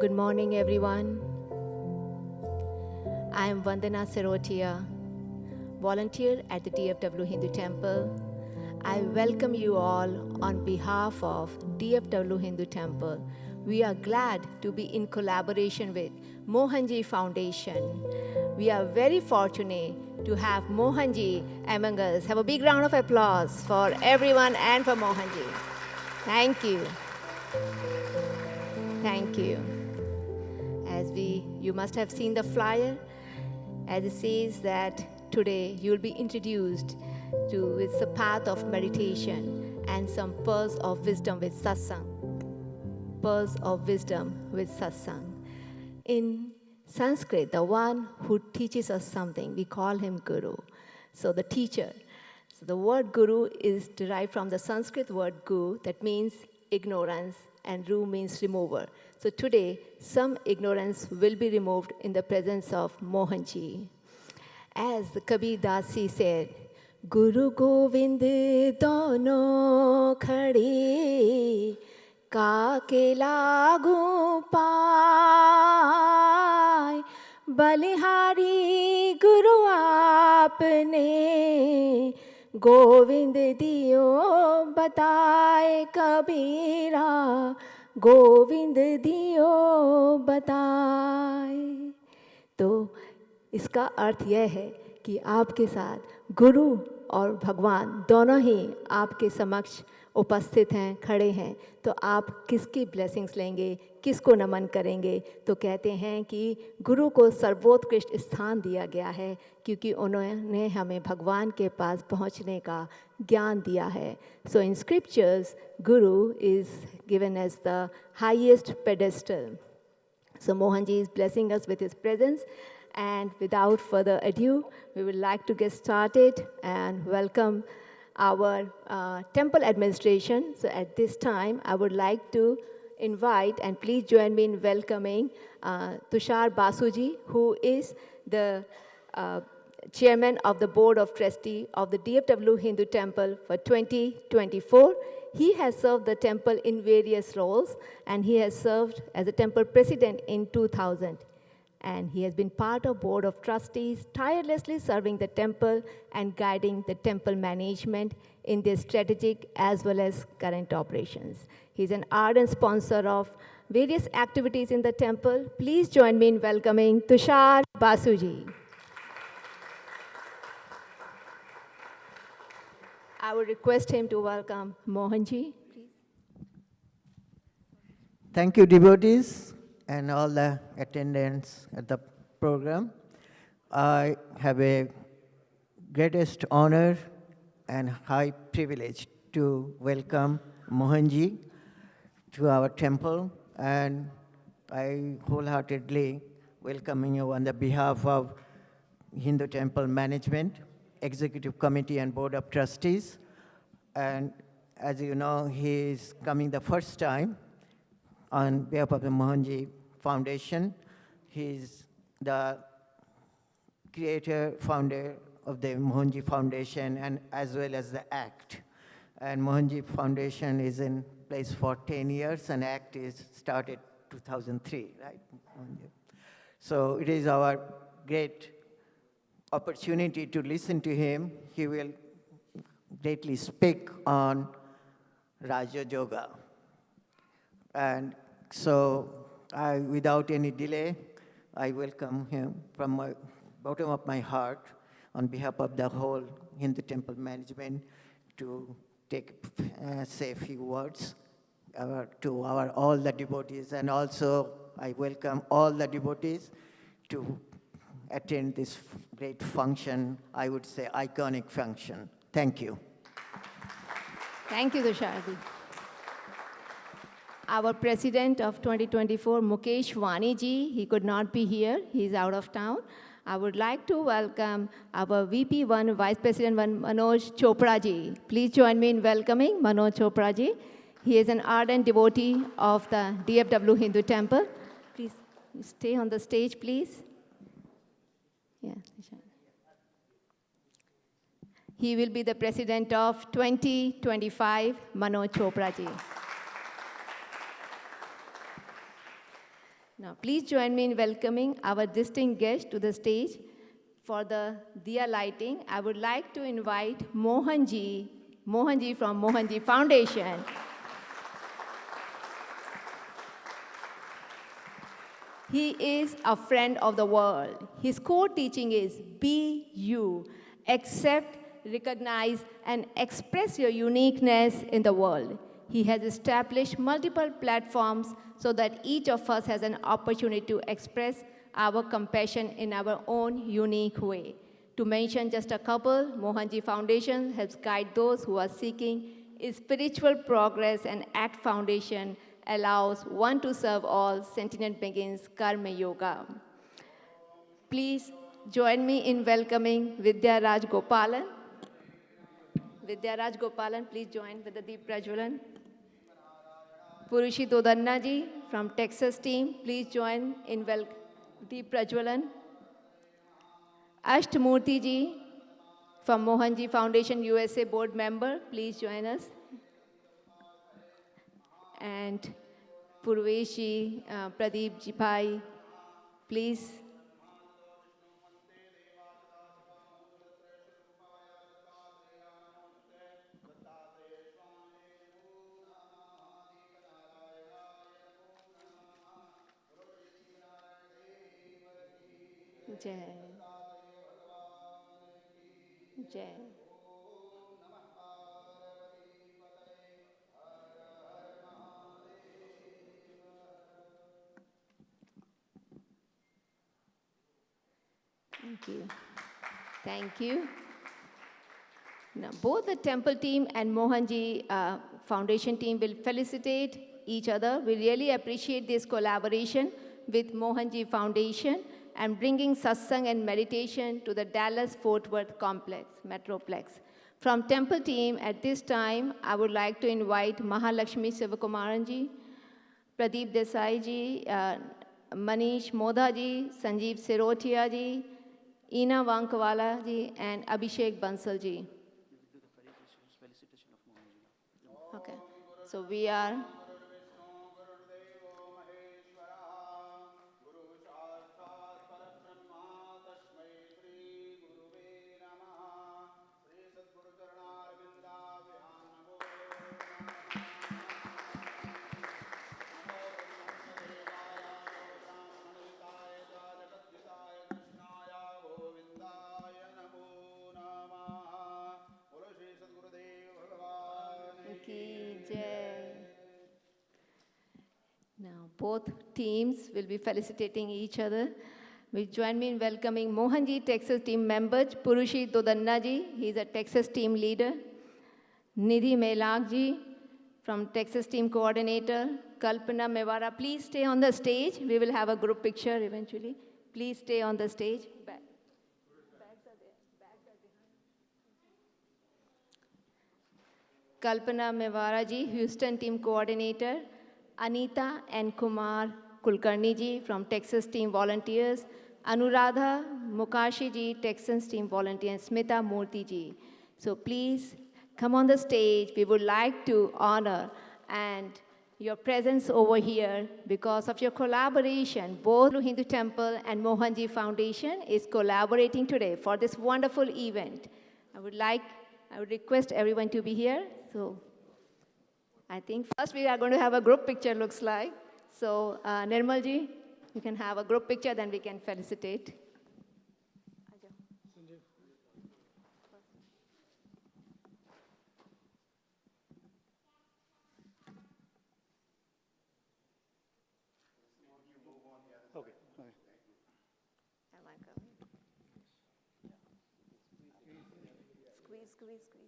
Good morning, everyone. I am Vandana Serotia, volunteer at the DFW Hindu Temple. I welcome you all on behalf of DFW Hindu Temple. We are glad to be in collaboration with Mohanji Foundation. We are very fortunate to have Mohanji among us. Have a big round of applause for everyone and for Mohanji. Thank you. Thank you. You must have seen the flyer, as it says that today you will be introduced to with the path of meditation and some pearls of wisdom with satsang. Pearls of wisdom with satsang. In Sanskrit, the one who teaches us something, we call him Guru. So the teacher. So the word Guru is derived from the Sanskrit word gu, that means ignorance, and ru means remover. So today, some ignorance will be removed in the presence of Mohanji. As the Kabir Dasi said, Guru Govind dono khade काके लागू पाए बलिहारी गुरु आपने गोविंद दियो बताए कबीरा गोविंद दियो बताए। तो इसका अर्थ यह है कि आपके साथ गुरु और भगवान दोनों ही आपके समक्ष उपस्थित हैं, खड़े हैं, तो आप किसकी ब्लेसिंग्स लेंगे, किसको नमन करेंगे? तो कहते हैं कि गुरु को सर्वोत्कृष्ट स्थान दिया गया है क्योंकि उन्होंने हमें भगवान के पास पहुंचने का ज्ञान दिया है। So in scriptures guru is given as the highest pedestal. So Mohanji is blessing us with his presence, and without further ado, we would like to get started and welcome our temple administration. So at this time, I would like to invite, and please join me in welcoming Tushar Basuji, who is the chairman of the board of trustee of the DFW Hindu Temple for 2024. He has served the temple in various roles, and he has served as a temple president in 2000. And he has been part of board of trustees, tirelessly serving the temple and guiding the temple management in their strategic as well as current operations. He's an ardent sponsor of various activities in the temple. Please join me in welcoming Tushar Basuji. I would request him to welcome Mohanji, please. Thank you, devotees, and all the attendants at the program. I have a greatest honor and high privilege to welcome Mohanji to our temple, and I wholeheartedly welcome you on the behalf of Hindu Temple Management, Executive Committee and Board of Trustees. And as you know, he is coming the first time on behalf of the Mohanji Foundation. He's the creator, founder of the Mohanji Foundation, and as well as the ACT. And Mohanji Foundation is in place for 10 years, and ACT is started 2003, right? So it is our great opportunity to listen to him. He will greatly speak on Raja Yoga. And so without any delay, I welcome him from the bottom of my heart on behalf of the whole Hindu Temple Management to say a few words to all the devotees. And also, I welcome all the devotees to attend this great function, I would say iconic function. Thank you. Thank you, Tusharji. Our president of 2024, Mukesh Wani ji, he could not be here. He's out of town. I would like to welcome our VP1, Vice President 1, Manoj Chopra ji. Please join me in welcoming Manoj Chopra ji. He is an ardent devotee of the DFW Hindu Temple. Please stay on the stage, please. Yeah. He will be the president of 2025, Manoj Chopra ji. Please join me in welcoming our distinguished guest to the stage. For the Diya lighting, I would like to invite Mohanji from Mohanji Foundation. He is a friend of the world. His core teaching is be you, accept, recognize, and express your uniqueness in the world. He has established multiple platforms so that each of us has an opportunity to express our compassion in our own unique way. To mention just a couple, Mohanji Foundation helps guide those who are seeking spiritual progress, and ACT Foundation allows one to serve all. Sentient begins Karma Yoga. Please join me in welcoming Vidya Raj Gopalan. Vidya Raj Gopalan, please join with the Deep Prajwalan. Purushi Dodanna ji from Texas team, please join in Deep Prajwalan. Ashtmurti ji from Mohanji Foundation USA board member, please join us. And Purvesh ji, Pradeep ji bhai, please. Jai. Jai. Thank you. Thank you. Now, both the temple team and Mohanji Foundation team will felicitate each other. We really appreciate this collaboration with Mohanji Foundation and bringing satsang and meditation to the Dallas-Fort Worth complex, Metroplex. From temple team, at this time, I would like to invite Mahalakshmi Sivakumaran ji, Pradeep Desai ji, Manish Modha ji, Sanjeev Sirotia ji, Ina Wankawala ji, and Abhishek Bansal ji. Okay, so we are. Now, both teams will be felicitating each other. Will join me in welcoming Mohanji Texas team members, Purushi Dodanna ji, he is a Texas team leader. Nidhi Melak ji from Texas team coordinator. Kalpana Mewara, please stay on the stage. We will have a group picture eventually. Please stay on the stage. Bags are there. Bags are behind. Kalpana Mewara ji, Houston team coordinator. Anita and Kumar Kulkarni ji from Texas team volunteers. Anuradha Mukashi ji, Texas team volunteer. And Smita Murthy ji. So please come on the stage. We would like to honor and your presence over here because of your collaboration. Both Hindu Temple and Mohanji Foundation is collaborating today for this wonderful event. I would request everyone to be here. So I think first we are going to have a group picture, looks like. So Nirmal ji, you can have a group picture, then we can felicitate. Okay. Am I coming? Squeeze, squeeze, squeeze.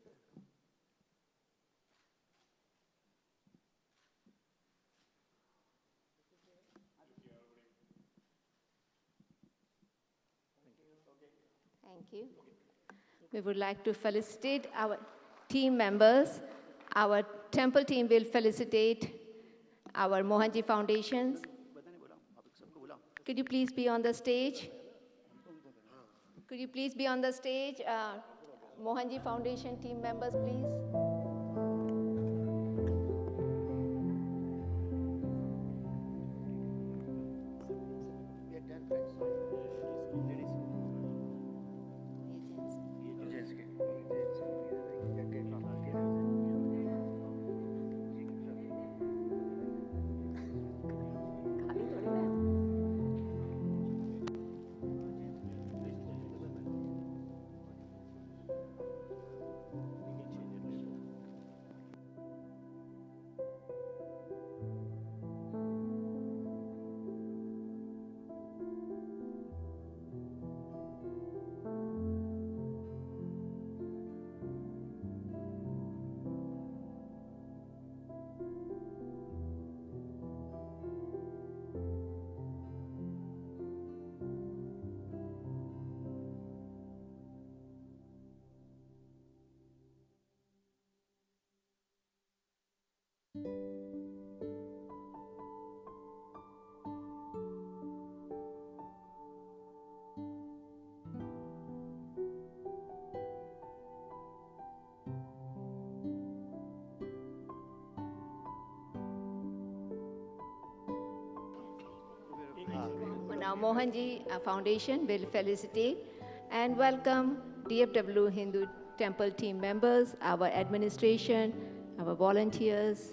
Thank you. We would like to felicitate our team members. Our temple team will felicitate our Mohanji Foundations. Could you please be on the stage? Could you please be on the stage? Mohanji Foundation team members, please. Now, Mohanji Foundation will felicitate and welcome DFW Hindu Temple team members, our administration, our volunteers.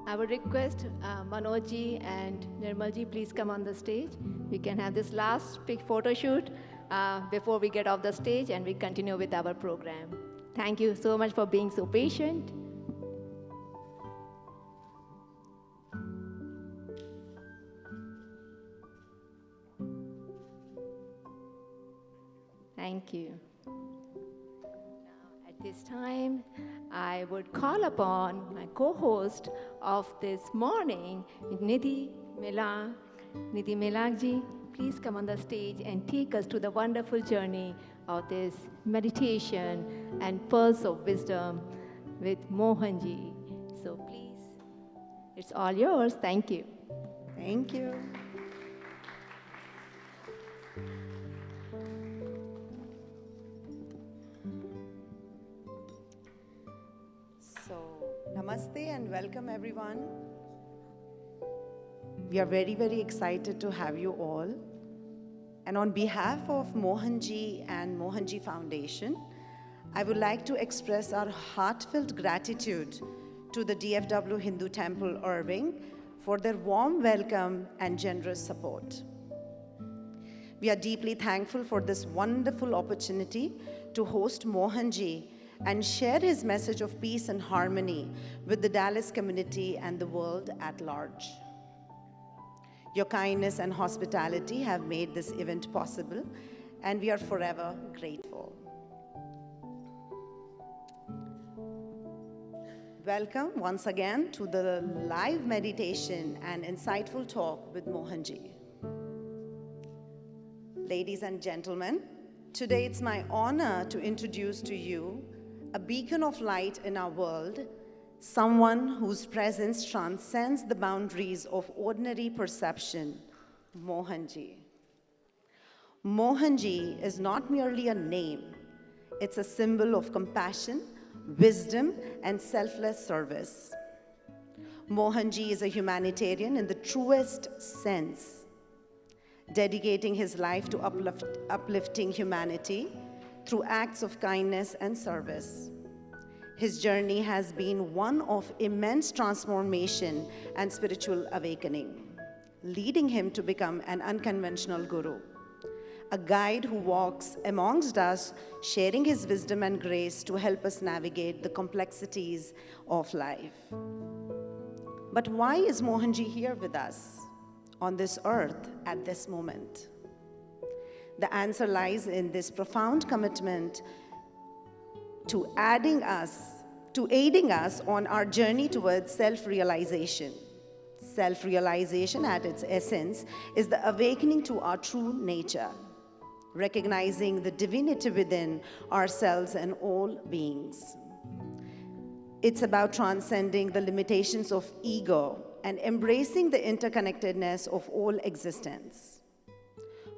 I would request Manojji and Nirmalji, please come on the stage. We can have this last big photo shoot before we get off the stage and we continue with our program. Thank you so much for being so patient. Thank you. Now, at this time, I would call upon my co-host of this morning, Nidhi Melagji. Please come on the stage and take us to the wonderful journey of this meditation and pearls of wisdom with Mohanji. So please, it's all yours. Thank you. Thank you. So, namaste and welcome everyone. We are very, very excited to have you all. And on behalf of Mohanji and Mohanji Foundation, I would like to express our heartfelt gratitude to the DFW Hindu Temple, Irving, for their warm welcome and generous support. We are deeply thankful for this wonderful opportunity to host Mohanji and share his message of peace and harmony with the Dallas community and the world at large. Your kindness and hospitality have made this event possible, and we are forever grateful. Welcome once again to the live meditation and insightful talk with Mohanji. Ladies and gentlemen, today it's my honor to introduce to you a beacon of light in our world, someone whose presence transcends the boundaries of ordinary perception, Mohanji. Mohanji is not merely a name, it's a symbol of compassion, wisdom, and selfless service. Mohanji is a humanitarian in the truest sense, dedicating his life to uplifting humanity through acts of kindness and service. His journey has been one of immense transformation and spiritual awakening, leading him to become an unconventional guru, a guide who walks amongst us, sharing his wisdom and grace to help us navigate the complexities of life. But why is Mohanji here with us on this earth at this moment? The answer lies in this profound commitment to aiding us on our journey towards self-realization. Self-realization at its essence is the awakening to our true nature, recognizing the divinity within ourselves and all beings. It's about transcending the limitations of ego and embracing the interconnectedness of all existence.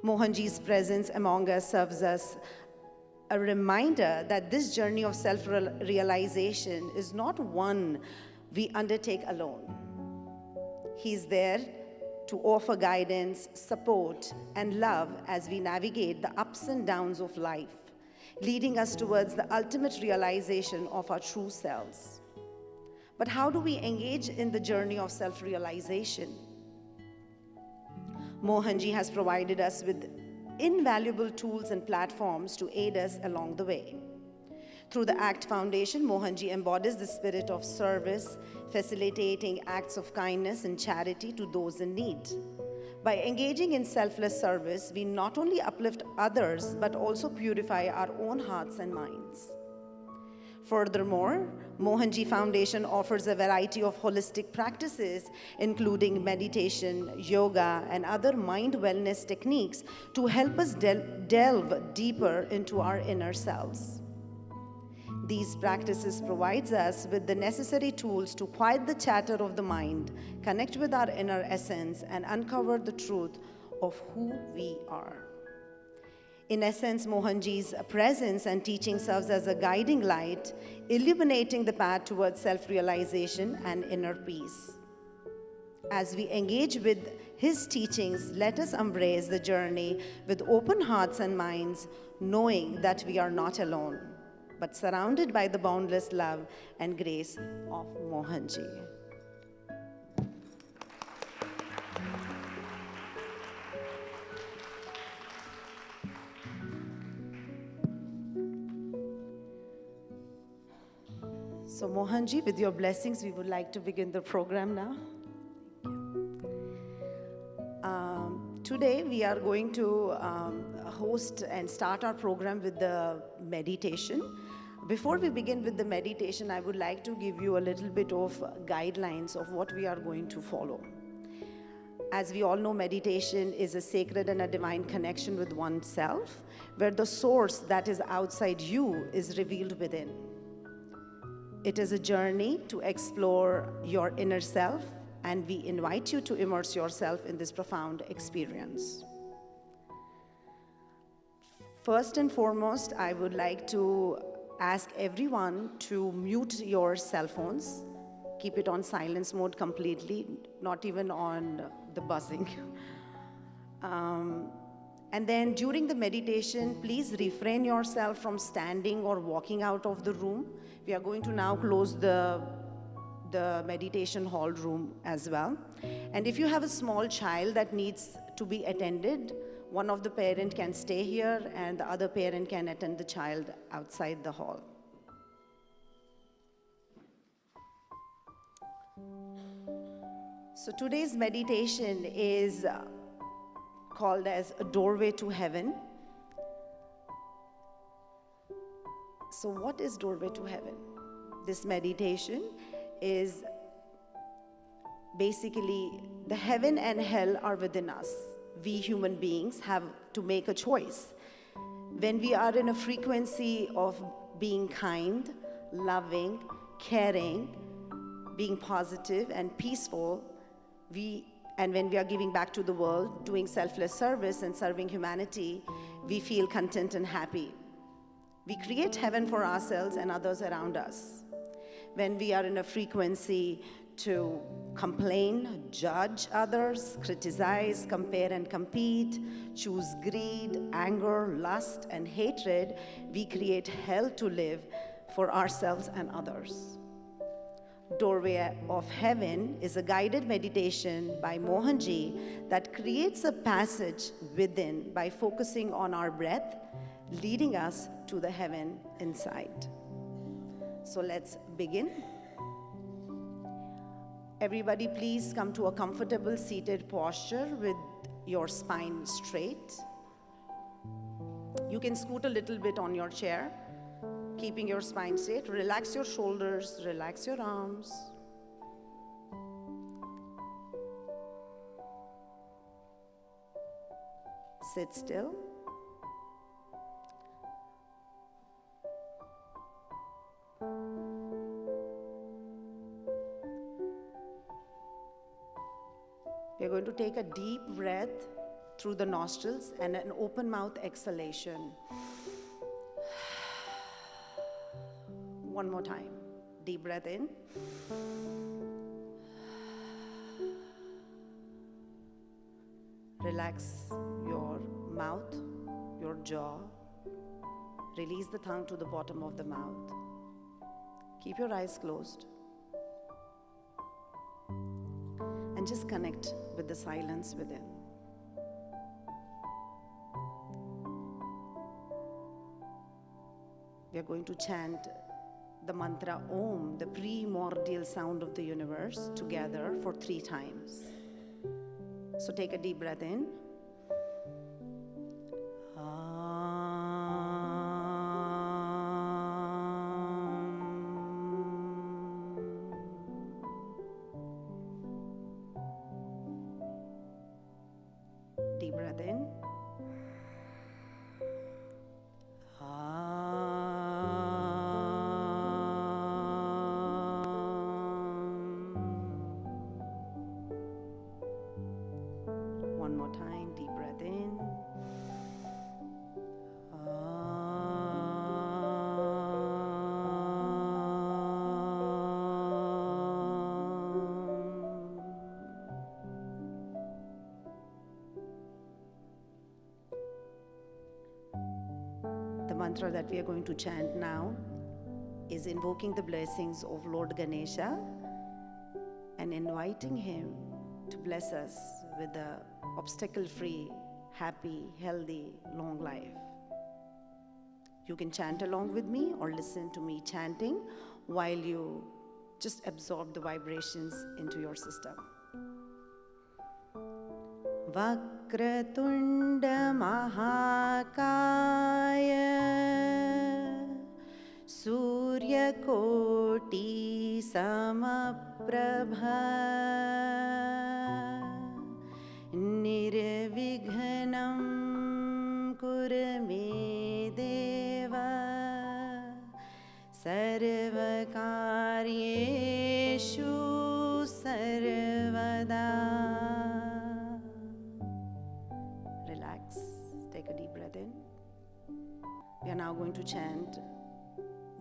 Mohanji's presence among us serves us a reminder that this journey of self-realization is not one we undertake alone. He's there to offer guidance, support, and love as we navigate the ups and downs of life, leading us towards the ultimate realization of our true selves. But how do we engage in the journey of self-realization? Mohanji has provided us with invaluable tools and platforms to aid us along the way. Through the ACT Foundation, Mohanji embodies the spirit of service, facilitating acts of kindness and charity to those in need. By engaging in selfless service, we not only uplift others, but also purify our own hearts and minds. Furthermore, Mohanji Foundation offers a variety of holistic practices, including meditation, yoga, and other mind wellness techniques to help us delve deeper into our inner selves. These practices provide us with the necessary tools to quiet the chatter of the mind, connect with our inner essence, and uncover the truth of who we are. In essence, Mohanji's presence and teaching serves as a guiding light, illuminating the path towards self-realization and inner peace. As we engage with his teachings, let us embrace the journey with open hearts and minds, knowing that we are not alone, but surrounded by the boundless love and grace of Mohanji. So Mohanji, with your blessings, we would like to begin the program now. Today we are going to host and start our program with the meditation. Before we begin with the meditation, I would like to give you a little bit of guidelines of what we are going to follow. As we all know, meditation is a sacred and a divine connection with oneself, where the source that is outside you is revealed within. It is a journey to explore your inner self, and we invite you to immerse yourself in this profound experience. First and foremost, I would like to ask everyone to mute your cell phones. Keep it on silence mode completely, not even on the buzzing. And then during the meditation, please refrain yourself from standing or walking out of the room. We are going to now close the meditation hall room as well. And if you have a small child that needs to be attended, one of the parent can stay here and the other parent can attend the child outside the hall. So today's meditation is called as a doorway to heaven. So what is doorway to heaven? This meditation is basically the heaven and hell are within us. We human beings have to make a choice. When we are in a frequency of being kind, loving, caring, being positive and peaceful, and when we are giving back to the world, doing selfless service and serving humanity, we feel content and happy. We create heaven for ourselves and others around us. When we are in a frequency to complain, judge others, criticize, compare and compete, choose greed, anger, lust, and hatred, we create hell to live for ourselves and others. Doorway of Heaven is a guided meditation by Mohanji that creates a passage within by focusing on our breath, leading us to the heaven inside. So let's begin. Everybody please come to a comfortable seated posture with your spine straight. You can scoot a little bit on your chair, keeping your spine straight. Relax your shoulders, relax your arms. Sit still. We are going to take a deep breath through the nostrils and an open mouth exhalation. One more time. Deep breath in. Relax your mouth, your jaw. Release the tongue to the bottom of the mouth. Keep your eyes closed. And just connect with the silence within. We are going to chant the mantra Om, the primordial sound of the universe, together for 3 times. So take a deep breath in. Deep breath in. One more time, deep breath in. The mantra that we are going to chant now is invoking the blessings of Lord Ganesha and inviting him to bless us with the obstacle-free, happy, healthy, long life. You can chant along with me or listen to me chanting while you just absorb the vibrations into your system. Vakratunda Mahakaya Surya Koti Samaprabha Nirvighanam Kurame Deva Sarvakaryeshu Sarvada. Relax, take a deep breath in. We are now going to chant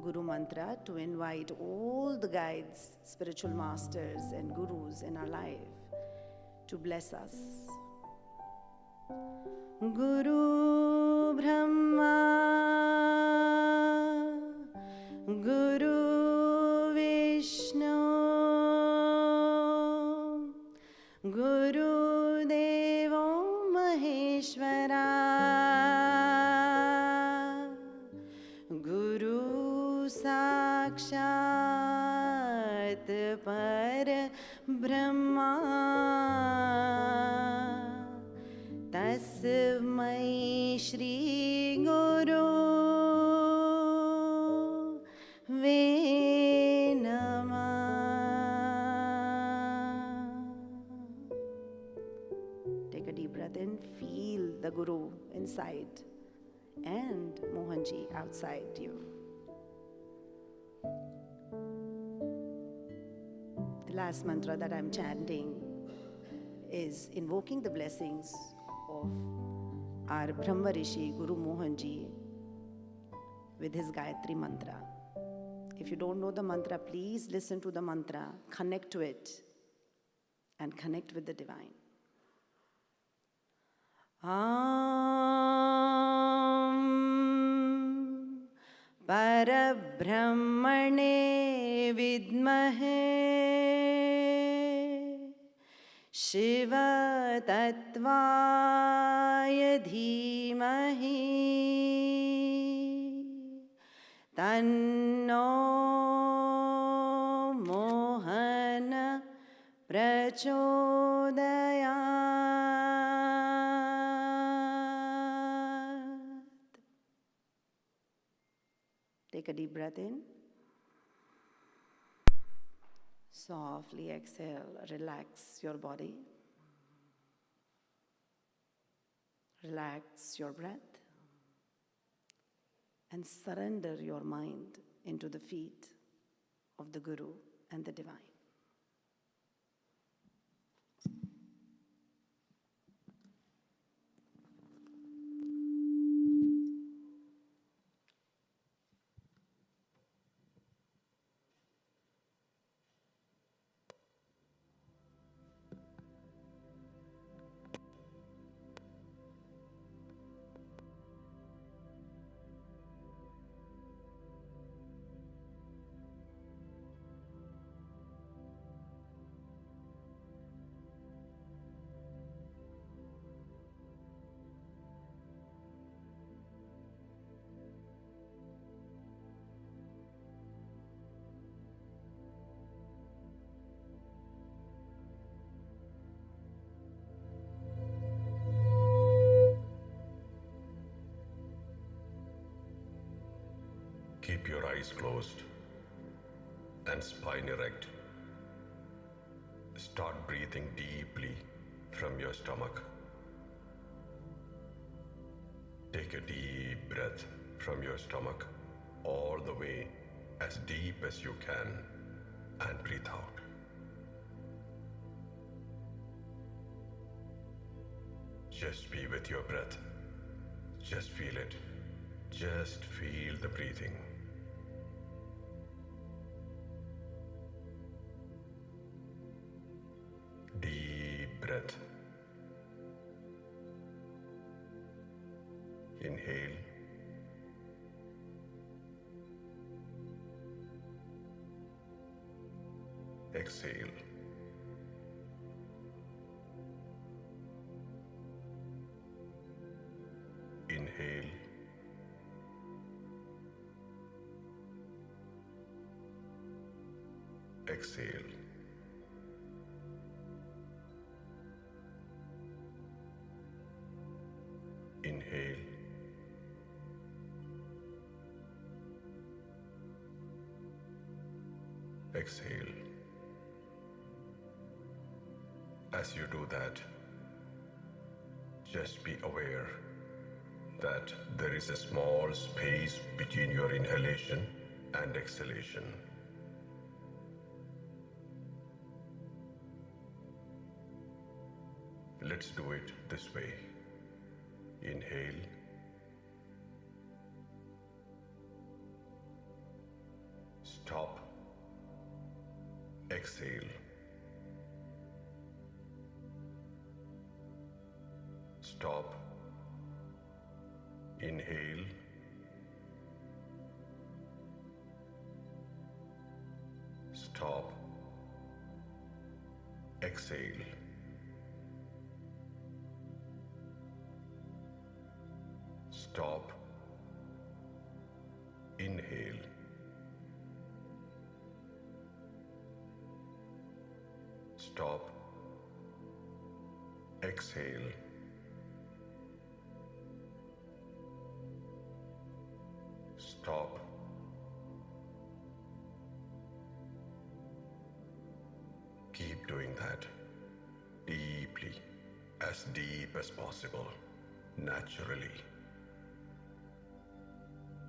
Guru Mantra to invite all the guides, spiritual masters and gurus in our life to bless us. Guru Brahma, Guru Vishnu, Guru Devo Maheshwara, Guru Sakshat Par Brahma Tasmai Shri Guru Ve Namah. Take a deep breath in, feel the Guru inside and Mohanji outside you. The last mantra that I'm chanting is invoking the blessings of our Brahma Rishi, Guru Mohanji, with his Gayatri mantra. If you don't know the mantra, please listen to the mantra, connect to it, and connect with the divine. Am Parabrahmane Vidmahe Shiva Tattvaya Dhimahi Tanno Mohana Prachodayat. Take a deep breath in. Softly exhale, relax your body. Relax your breath. And surrender your mind into the feet of the Guru and the Divine. Keep your eyes closed and spine erect. Start breathing deeply from your stomach. Take a deep breath from your stomach all the way as deep as you can and breathe out. Just be with your breath. Just feel it. Just feel the breathing. Deep breath. Inhale. Exhale. Inhale. Exhale. Inhale. Exhale. As you do that, just be aware that there is a small space between your inhalation and exhalation. Let's do it this way. Inhale. Stop. Exhale. Stop. Inhale. Stop. Exhale. Stop. Inhale. Stop. Exhale. Stop. Keep doing that deeply, as deep as possible, naturally.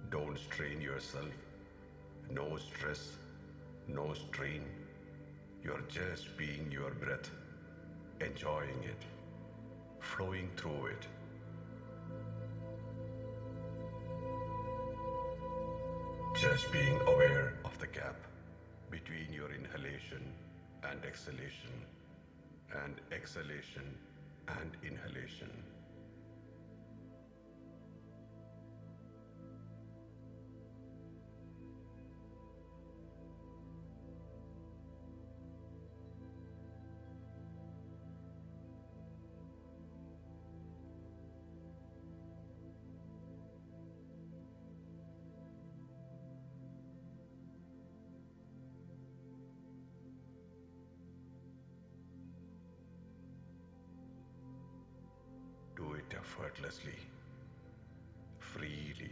Don't strain yourself. No stress, no strain. You're just being your breath, enjoying it, flowing through it. Just being aware of the gap between your inhalation and exhalation and inhalation. Do it effortlessly, freely.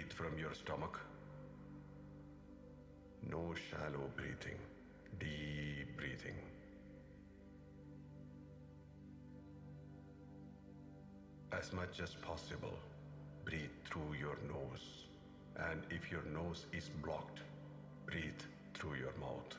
Breathe from your stomach. No shallow breathing, deep breathing. As much as possible, breathe through your nose. And if your nose is blocked, breathe through your mouth.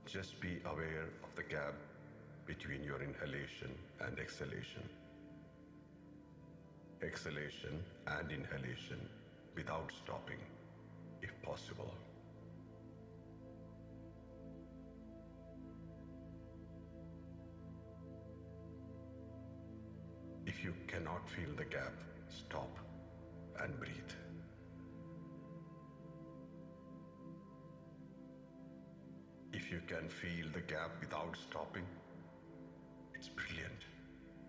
Just be aware of the gap between your inhalation and exhalation. Exhalation and inhalation without stopping, if possible. If you cannot feel the gap, stop and breathe. If you can feel the gap without stopping, it's brilliant,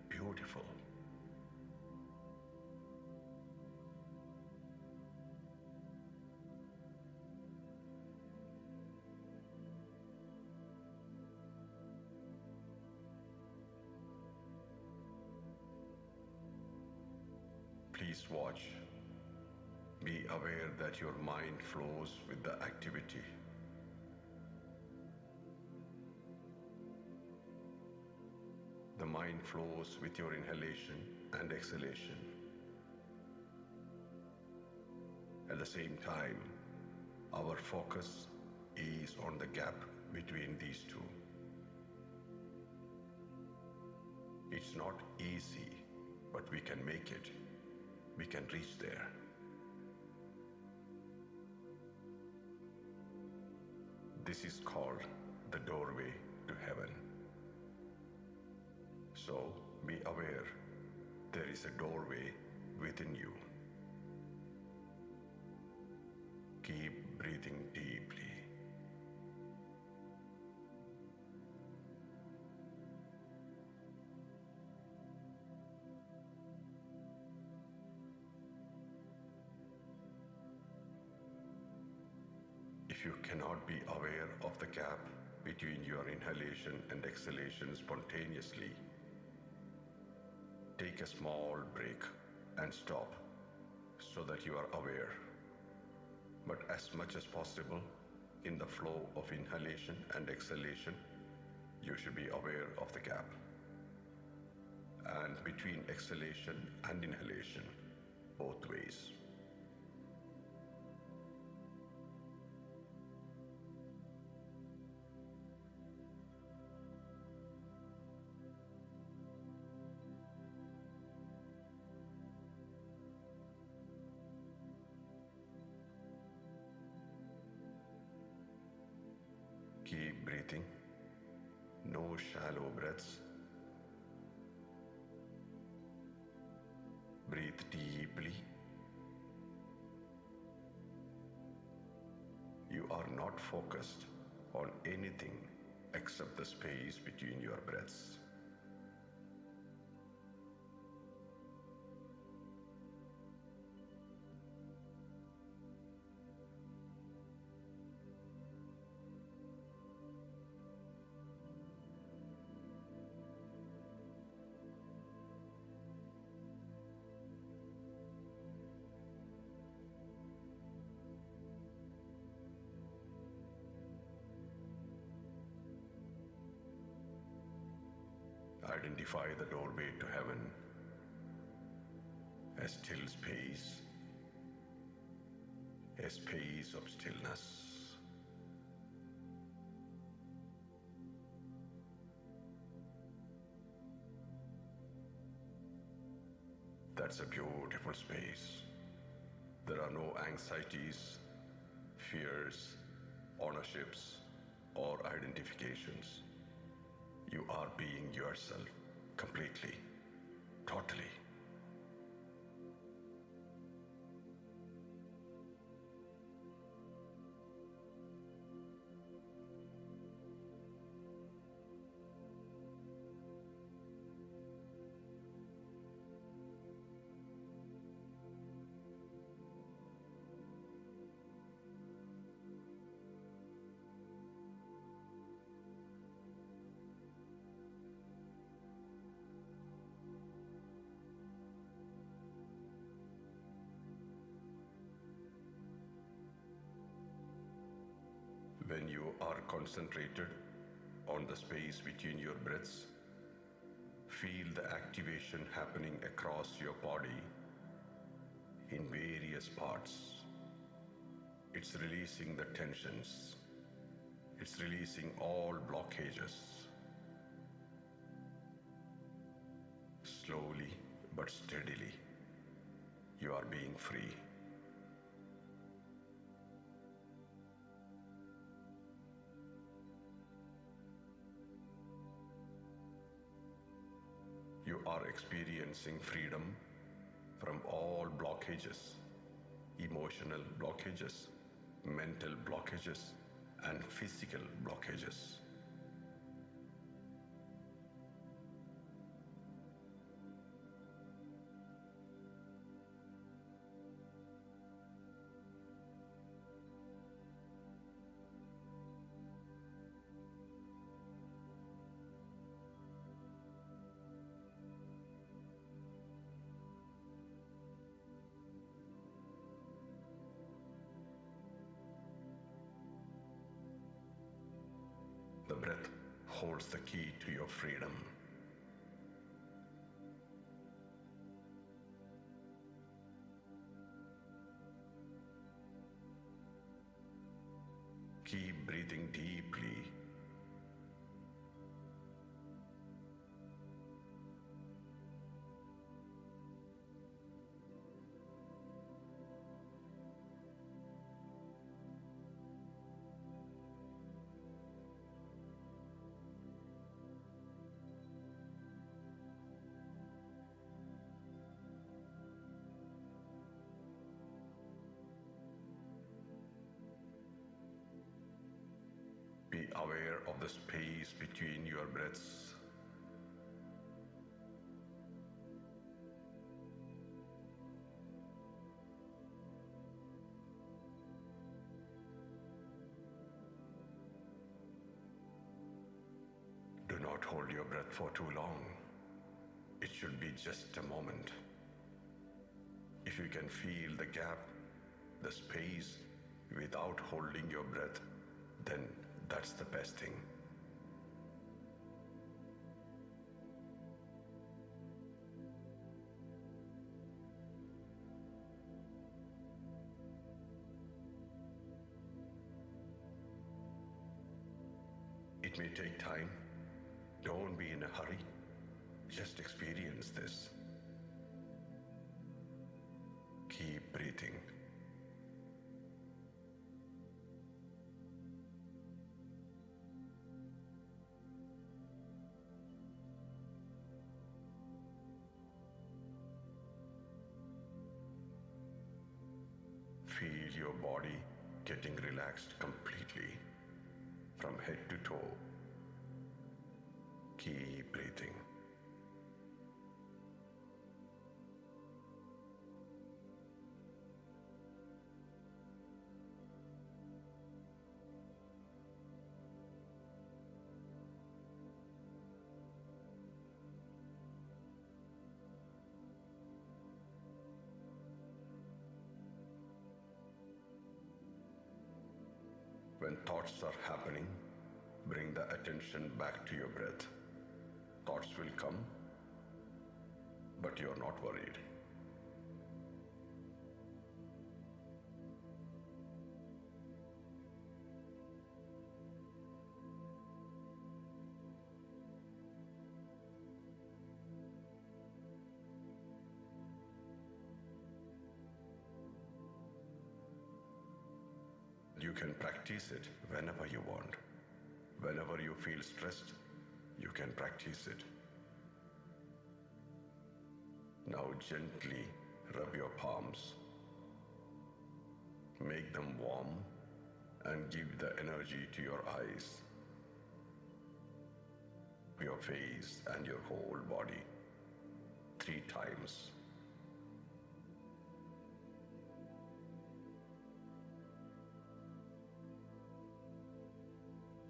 beautiful. Please watch. Be aware that your mind flows with the activity. The mind flows with your inhalation and exhalation. At the same time, our focus is on the gap between these two. It's not easy, but we can make it. We can reach there. This is called the doorway to heaven. So be aware, there is a doorway within you. Keep breathing deeply. If you cannot be aware of the gap between your inhalation and exhalation spontaneously, take a small break and stop so that you are aware. But as much as possible, in the flow of inhalation and exhalation, you should be aware of the gap. And between exhalation and inhalation, both ways. Keep breathing. No shallow breaths. Breathe deeply. You are not focused on anything except the space between your breaths. Identify the doorway to heaven as still space, a space of stillness. That's a beautiful space. There are no anxieties, fears, ownerships, or identifications. You are being yourself completely, totally. When you are concentrated on the space between your breaths, feel the activation happening across your body in various parts. It's releasing the tensions. It's releasing all blockages. Slowly but steadily, you are being free. You are experiencing freedom from all blockages, emotional blockages, mental blockages, and physical blockages. The breath holds the key to your freedom. Keep breathing deeply. Be aware of the space between your breaths. Do not hold your breath for too long. It should be just a moment. If you can feel the gap, the space, without holding your breath, then that's the best thing. It may take time. Don't be in a hurry. Just experience this. Keep breathing. Feel your body getting relaxed completely from head to toe. Keep breathing. When thoughts are happening, bring the attention back to your breath. Thoughts will come, but you're not worried. You can practice it whenever you want. Whenever you feel stressed, you can practice it. Now gently rub your palms. Make them warm and give the energy to your eyes, your face, and your whole body 3 times.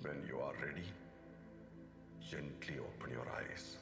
When you are ready, gently open your eyes.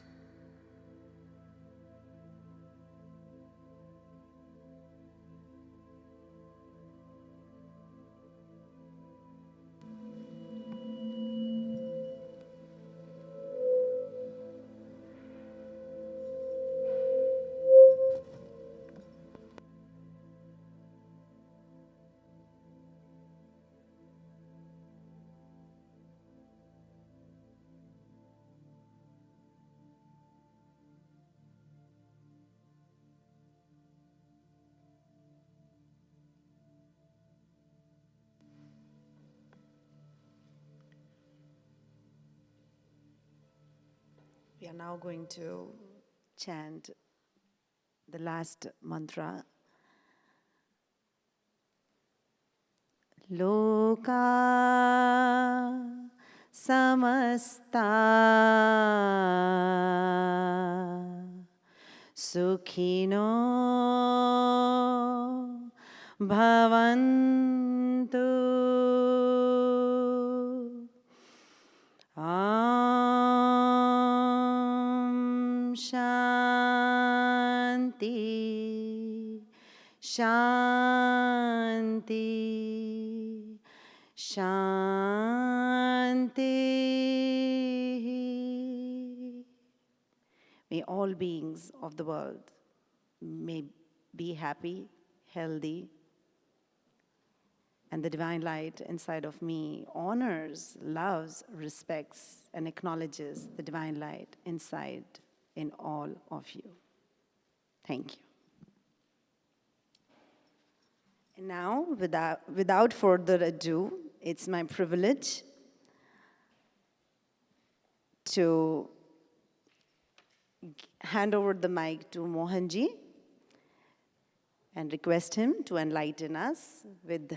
We are now going to chant the last mantra. Loka samasta sukhino bhavantu. Om Shanti Shanti Shanti. May all beings of the world may be happy, healthy, and the divine light inside of me honors, loves, respects, and acknowledges the divine light inside in all of you. Thank you. And now, without further ado, it's my privilege to hand over the mic to Mohanji and request him to enlighten us with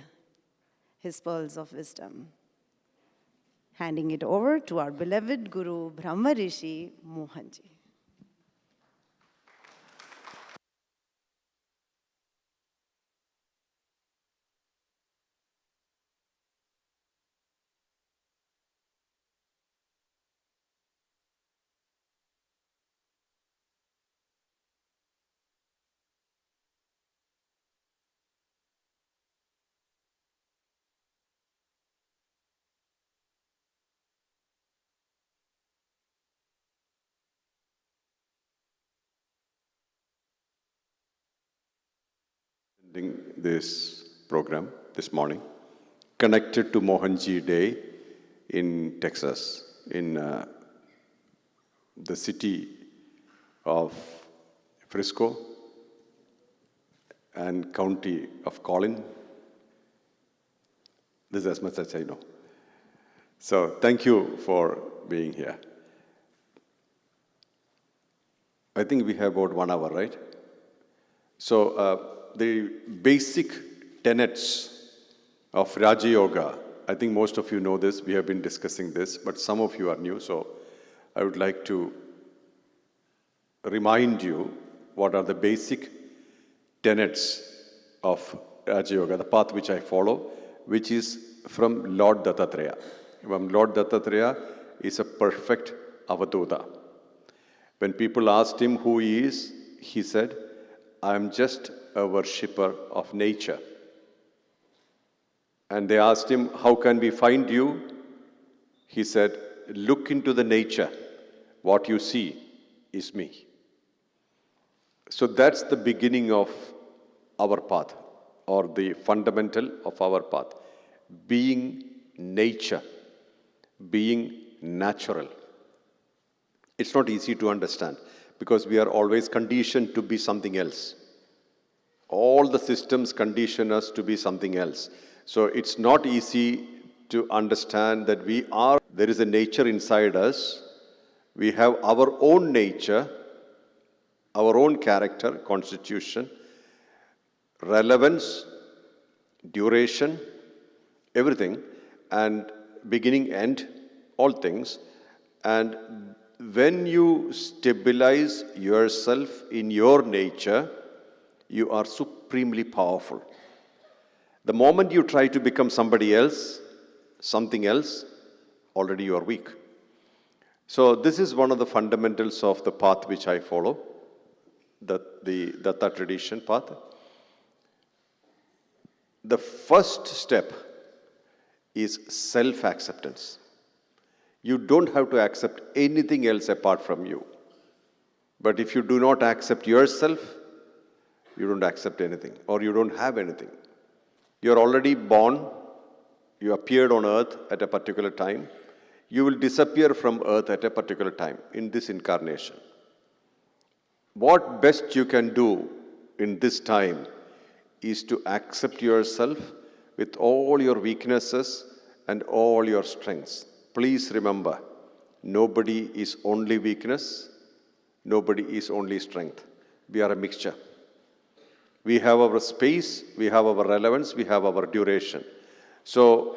his pearls of wisdom. Handing it over to our beloved Guru, Brahma Rishi Mohanji. This program this morning, connected to Mohanji Day in Texas, in the city of Frisco and county of Collin. This is as much as I know. So thank you for being here. I think we have about 1 hour, right? So the basic tenets of Raja Yoga, I think most of you know this, we have been discussing this, but some of you are new, so I would like to remind you what are the basic tenets of Raja Yoga, the path which I follow, which is from Lord Dattatreya. Lord Dattatreya is a perfect avadhuta. When people asked him who he is, he said, I am just a worshipper of nature. And they asked him, how can we find you? He said, look into the nature. What you see is me. So that's the beginning of our path, or the fundamental of our path. Being nature, being natural. It's not easy to understand because we are always conditioned to be something else. All the systems condition us to be something else. So it's not easy to understand that there is a nature inside us. We have our own nature, our own character, constitution, relevance, duration, everything, and beginning, end, all things. And when you stabilize yourself in your nature, you are supremely powerful. The moment you try to become somebody else, something else, already you are weak. So this is one of the fundamentals of the path which I follow, the Datta tradition path. The first step is self-acceptance. You don't have to accept anything else apart from you. But if you do not accept yourself, you don't accept anything, or you don't have anything. You're already born, you appeared on earth at a particular time, you will disappear from earth at a particular time in this incarnation. What best you can do in this time is to accept yourself with all your weaknesses and all your strengths. Please remember, Nobody is only weakness. Nobody is only strength. We are a mixture. We have our space, we have our relevance, we have our duration. So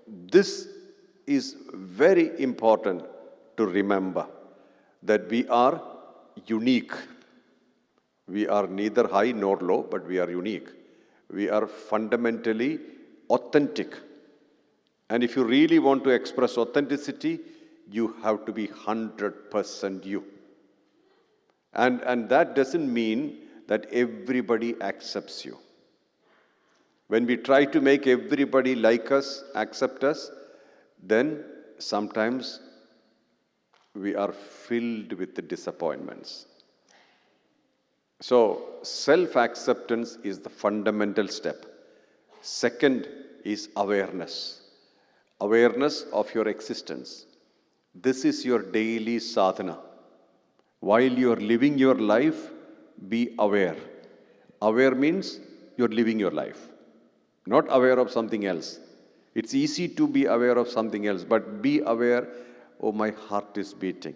this is very important to remember, that we are unique. We are neither high nor low, but we are unique. We are fundamentally authentic. And if you really want to express authenticity, you have to be 100% you. And that doesn't mean that everybody accepts you. When we try to make everybody like us, accept us, then sometimes we are filled with the disappointments. So, self-acceptance is the fundamental step. Second is awareness. Awareness of your existence. This is your daily sadhana. While you are living your life, be aware. Aware means you're living your life, not aware of something else. It's easy to be aware of something else, but be aware, oh, my heart is beating.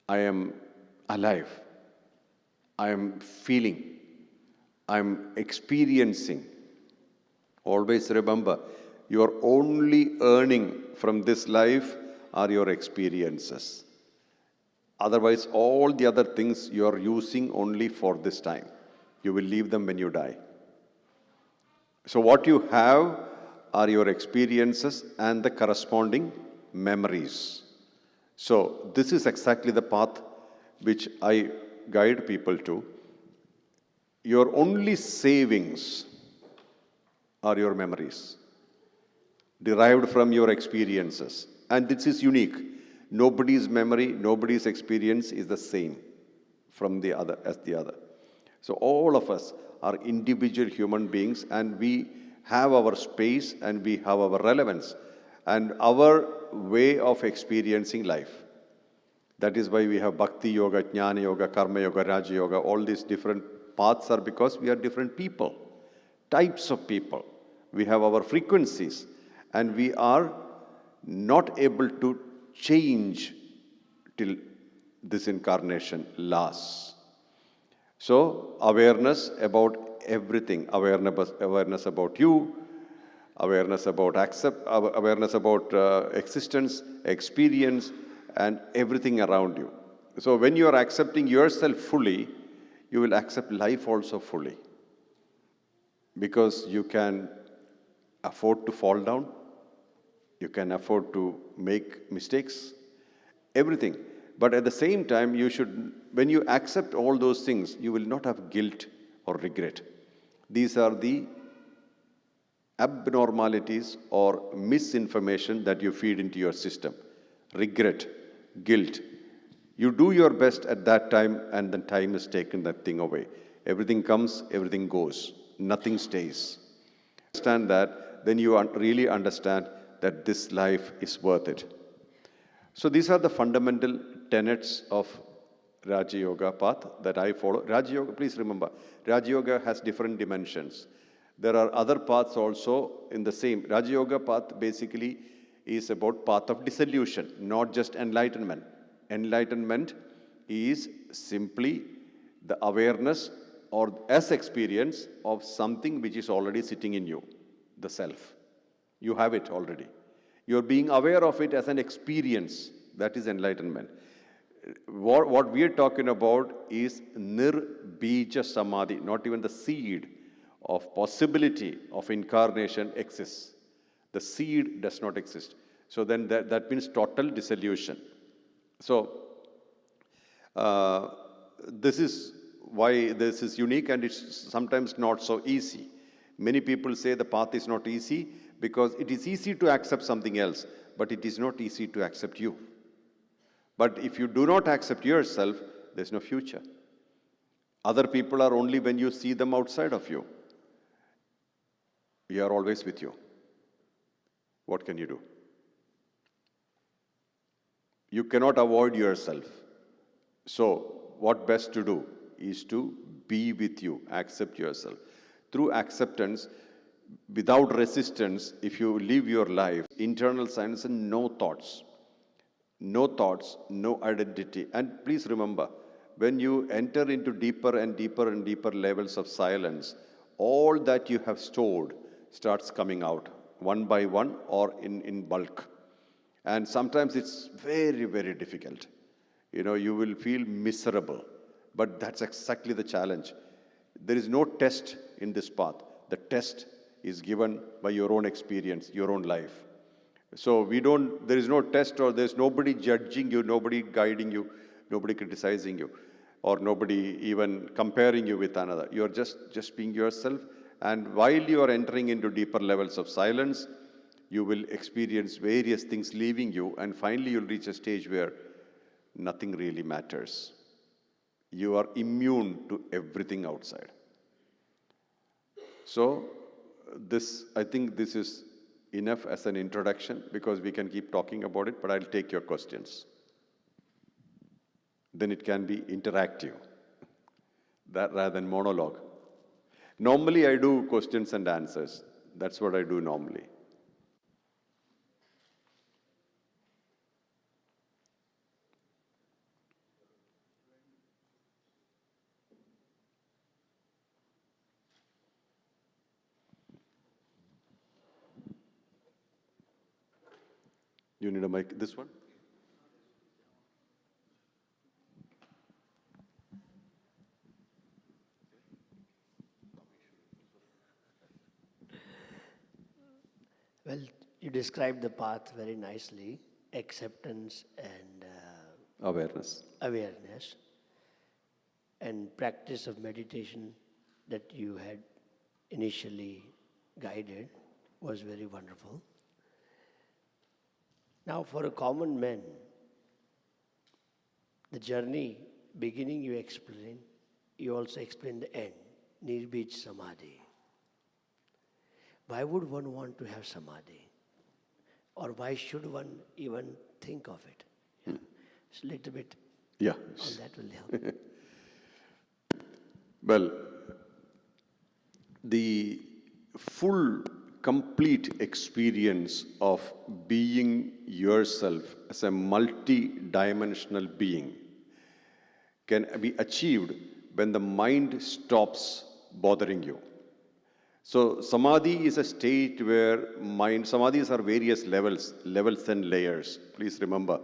I am alive. I am feeling. I am experiencing. Always remember, your only earning from this life are your experiences. Otherwise, all the other things you are using only for this time. You will leave them when you die. So what you have are your experiences and the corresponding memories. So this is exactly the path which I guide people to. Your only savings are your memories, derived from your experiences. And this is unique. Nobody's memory, nobody's experience is the same from the other as the other. So all of us are individual human beings, and we have our space and we have our relevance and our way of experiencing life. That is why we have Bhakti Yoga, Jnana Yoga, Karma Yoga, Raja Yoga. All these different paths are because we are different people, types of people. We have our frequencies, and we are not able to change till this incarnation lasts. So, awareness about everything, awareness about you, awareness about existence, experience, and everything around you. So, when you are accepting yourself fully, you will accept life also fully. Because you can afford to fall down, you can afford to make mistakes, everything. But at the same time, when you accept all those things, you will not have guilt or regret. These are the abnormalities or misinformation that you feed into your system. Regret, guilt. You do your best at that time, and then time has taken that thing away. Everything comes, everything goes. Nothing stays. Understand that, then you really understand that this life is worth it. So these are the fundamental tenets of Raja Yoga path that I follow. Raja Yoga, please remember, Raja Yoga has different dimensions. There are other paths also in the same. Raja Yoga path basically is about path of dissolution, not just enlightenment. Enlightenment is simply the awareness or as experience of something which is already sitting in you, the self. You have it already. You're being aware of it as an experience. That is enlightenment. What we are talking about is nirbija samadhi, not even the seed of possibility of incarnation exists. The seed does not exist. So then that means total dissolution. So this is why this is unique, and it's sometimes not so easy. Many people say the path is not easy because it is easy to accept something else, but it is not easy to accept you. But if you do not accept yourself, there's no future. Other people are only when you see them outside of you. We are always with you. What can you do? You cannot avoid yourself. So, what best to do is to be with you, accept yourself. Through acceptance, without resistance, if you live your life, internal silence and no thoughts, no thoughts, no identity. And please remember, when you enter into deeper and deeper and deeper levels of silence, all that you have stored starts coming out one by one or in bulk. And sometimes it's very, very difficult. You will feel miserable. But that's exactly the challenge. There is no test in this path. The test is given by your own experience, your own life. So there is no test, or there's nobody judging you, nobody guiding you, nobody criticizing you, or nobody even comparing you with another. You're just being yourself. And while you are entering into deeper levels of silence, you will experience various things leaving you, and finally you'll reach a stage where nothing really matters. You are immune to everything outside. So I think this is enough as an introduction, because we can keep talking about it, but I'll take your questions. Then it can be interactive, rather than monologue. Normally I do questions and answers. That's what I do normally. You need a mic, this one? Well, you described the path very nicely, acceptance and Awareness. awareness, and practice of meditation that you had initially guided was very wonderful. Now, for a common man, the journey, beginning you explain, you also explain the end, Nirbij Samadhi. Why would one want to have Samadhi? Or why should one even think of it? It's a little bit on that will help. Well, the full, complete experience of being yourself as a multi-dimensional being can be achieved when the mind stops bothering you. So samadhi is a state where samadhis are various levels and layers. Please remember,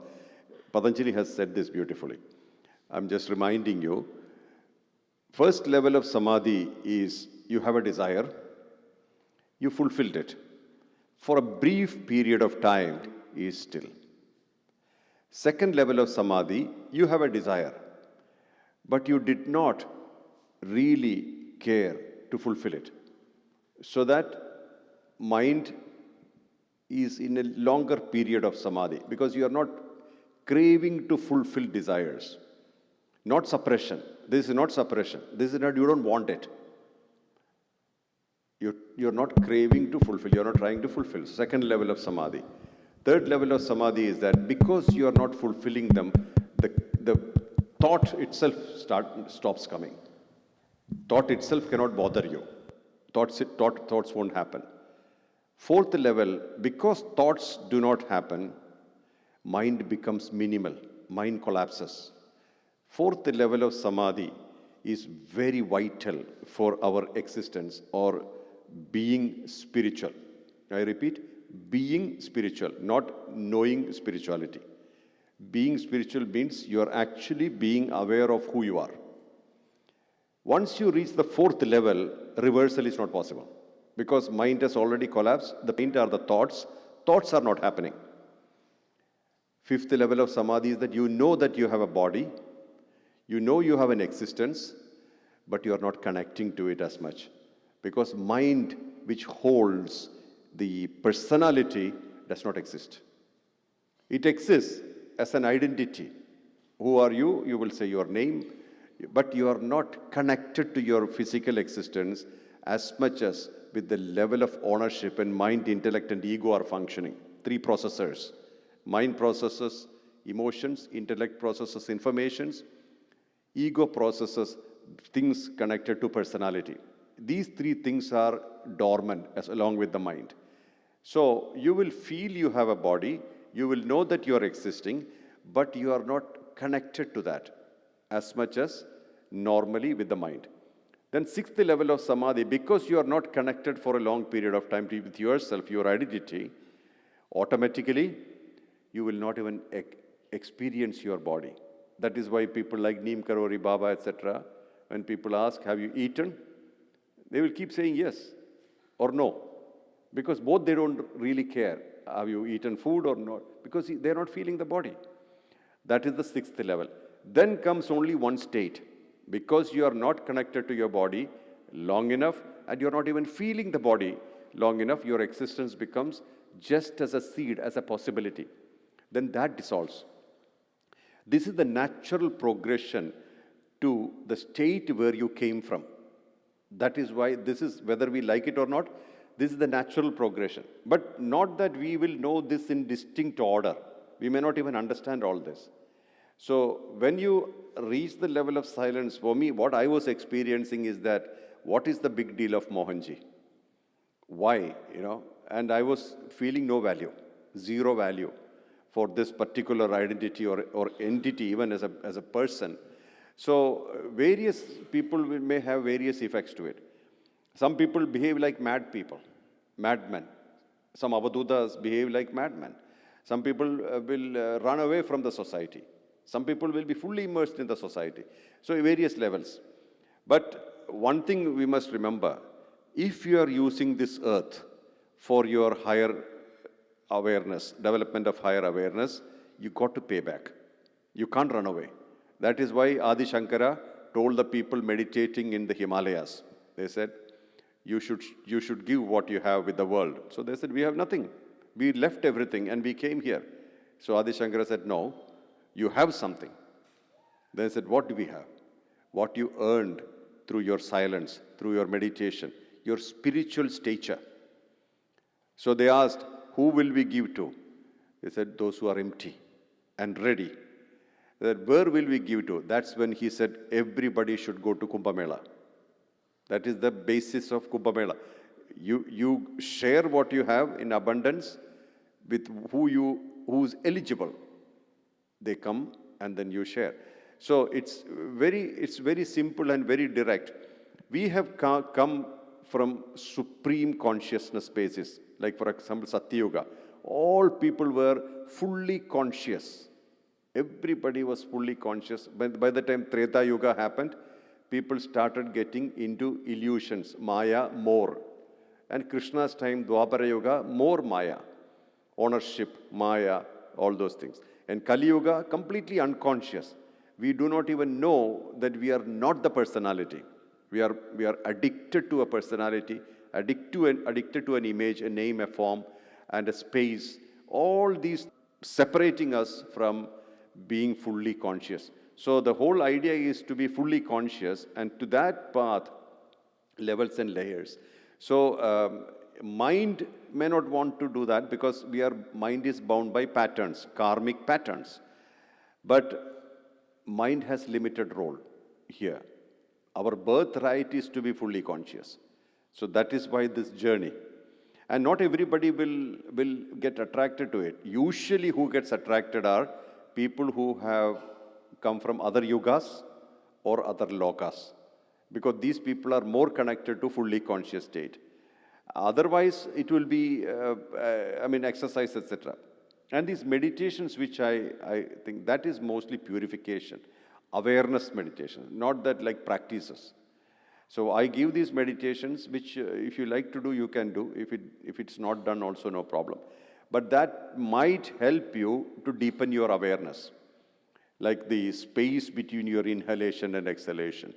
Patanjali has said this beautifully. I'm just reminding you, first level of samadhi is you have a desire, you fulfilled it. For a brief period of time, is still. Second level of samadhi, you have a desire, but you did not really care to fulfill it. So that mind is in a longer period of samadhi, because you are not craving to fulfill desires. Not suppression. This is not suppression. This is not, you don't want it. You're not craving to fulfill, you're not trying to fulfill. Second level of samadhi. Third level of samadhi is that because you are not fulfilling them, the thought itself stops coming. Thought itself cannot bother you. Thoughts won't happen. Fourth level, because thoughts do not happen, mind becomes minimal. Mind collapses. Fourth level of samadhi is very vital for our existence or being spiritual. I repeat, being spiritual, not knowing spirituality. Being spiritual means you are actually being aware of who you are. Once you reach the fourth level, reversal is not possible, because mind has already collapsed. The mind are the thoughts. Thoughts are not happening. Fifth level of samadhi is that you know that you have a body, you know you have an existence, but you are not connecting to it as much, because mind, which holds the personality, does not exist. It exists as an identity. Who are you? You will say your name, but you are not connected to your physical existence as much as with the level of ownership, and mind, intellect, and ego are functioning. Three processors. Mind processes emotions, intellect processes informations, ego processes things connected to personality. These three things are dormant along with the mind. So you will feel you have a body, you will know that you are existing, but you are not connected to that as much as normally with the mind. Then sixth level of samadhi, because you are not connected for a long period of time with yourself, your identity, automatically you will not even experience your body. That is why people like Neem Karori Baba, etc., when people ask, have you eaten? They will keep saying yes or no. Because both they don't really care. Have you eaten food or not? Because they're not feeling the body. That is the sixth level. Then comes only one state. Because you are not connected to your body long enough and you're not even feeling the body long enough, your existence becomes just as a seed, as a possibility. Then that dissolves. This is the natural progression to the state where you came from. That is why this is, whether we like it or not, this is the natural progression. But not that we will know this in distinct order. We may not even understand all this. So when you reach the level of silence, for me, what I was experiencing is that, what is the big deal of Mohanji? Why, And I was feeling no value, zero value for this particular identity or entity, even as a person. So various people may have various effects to it. Some people behave like mad people, madmen. Some avadutas behave like madmen. Some people will run away from the society. Some people will be fully immersed in the society. So various levels. But one thing we must remember, if you are using this earth for your higher awareness, development of higher awareness, you got to pay back. You can't run away. That is why Adi Shankara told the people meditating in the Himalayas, they said, you should give what you have with the world. So they said, we have nothing. We left everything and we came here. So Adi Shankara said, no, you have something. They said, what do we have? What you earned through your silence, through your meditation, your spiritual stature. So they asked, who will we give to? They said, those who are empty and ready. They said, where will we give to? That's when he said, everybody should go to Kumbh Mela. That is the basis of Kumbh Mela. You share what you have in abundance with who's eligible. They come and then you share. So it's very simple and very direct. We have come from supreme consciousness spaces. Like for example, Satya Yuga. All people were fully conscious. Everybody was fully conscious. By the time Treta Yuga happened, people started getting into illusions, Maya more. And Krishna's time, Dwapara Yuga, more Maya. Ownership, Maya, all those things. And Kali Yuga, completely unconscious. We do not even know that we are not the personality. We are addicted to a personality, addicted to an image, a name, a form, and a space. All these separating us from being fully conscious. So the whole idea is to be fully conscious, and to that path, levels and layers. So mind may not want to do that because mind is bound by patterns, karmic patterns. But mind has limited role here. Our birthright is to be fully conscious. So that is why this journey. And not everybody will get attracted to it. Usually who gets attracted are people who have come from other yugas or other lokas. Because these people are more connected to fully conscious state. Otherwise, it will be, exercise, etc. And these meditations, which I think that is mostly purification, awareness meditation, not that like practices. So I give these meditations, which if you like to do, you can do. If it's not done, also no problem. But that might help you to deepen your awareness, like the space between your inhalation and exhalation.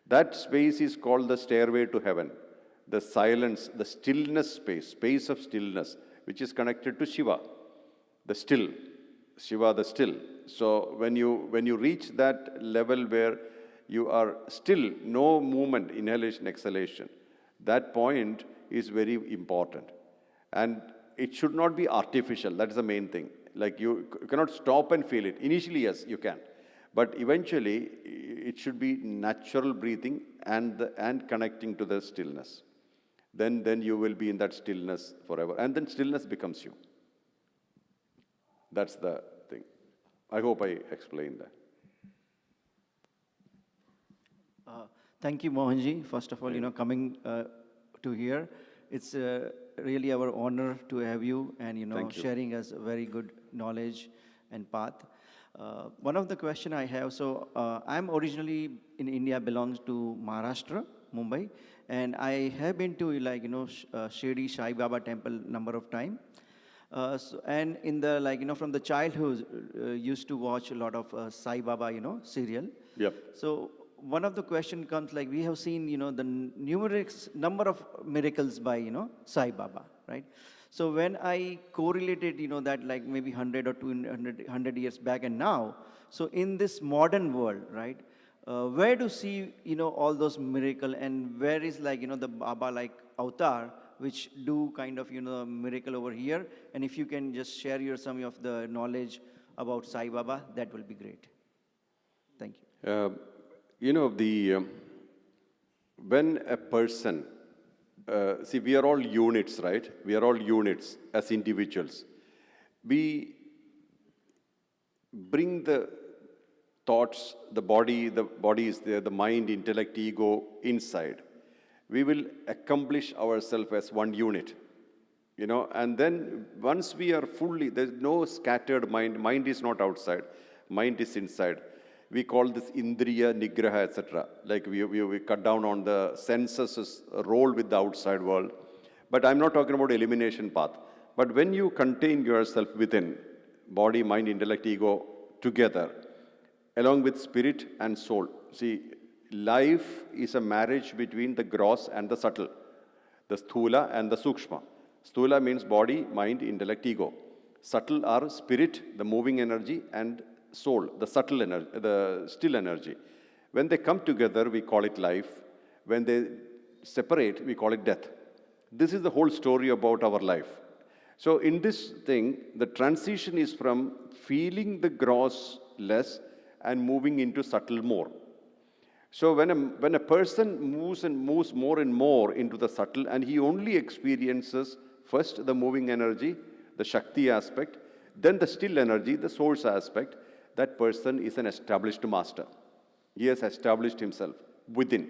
That space is called the stairway to heaven. The silence, the stillness space of stillness, which is connected to Shiva, the still, Shiva the still. So when you reach that level where you are still, no movement, inhalation, exhalation, that point is very important. And it should not be artificial, that is the main thing. Like you cannot stop and feel it. Initially, yes, you can. But eventually, it should be natural breathing and connecting to the stillness. Then you will be in that stillness forever. And then stillness becomes you. That's the thing. I hope I explained that. Thank you, Mohanji. First of all, coming to here, it's really our honor to have you and, Thank you. sharing us very good knowledge and path. One of the question I have, so I'm originally in India, belongs to Maharashtra, Mumbai, and I have been to Shirdi Sai Baba Temple number of time. And in the from the childhood, used to watch a lot of Sai Baba, serial. Yep. So one of the question comes we have seen, the numerous number of miracles by, Sai Baba, right? So when I correlated, that maybe 100 or 200 years back and now, so in this modern world, right, where to see, all those miracle and where is the Baba avatar, which do kind of, miracle over here. And if you can just share some of the knowledge about Sai Baba, that will be great. Thank you. When a person, see, we are all units, right? We are all units as individuals. We bring the thoughts, the body is there, the mind, intellect, ego inside. We will accomplish ourselves as one unit, and then once we are fully, there's no scattered mind. Mind is not outside, mind is inside. We call this Indriya, Nigraha, etc. We cut down on the senses role with the outside world. But I'm not talking about elimination path. But when you contain yourself within, body, mind, intellect, ego, together, along with spirit and soul. See, life is a marriage between the gross and the subtle, the sthula and the sukshma. Sthula means body, mind, intellect, ego. Subtle are spirit, the moving energy, and soul, the subtle energy, the still energy. When they come together, we call it life. When they separate, we call it death. This is the whole story about our life. So in this thing, the transition is from feeling the gross less and moving into subtle more. So when a person moves more and more into the subtle, and he only experiences first the moving energy, the Shakti aspect, then the still energy, the source aspect, that person is an established master. He has established himself within.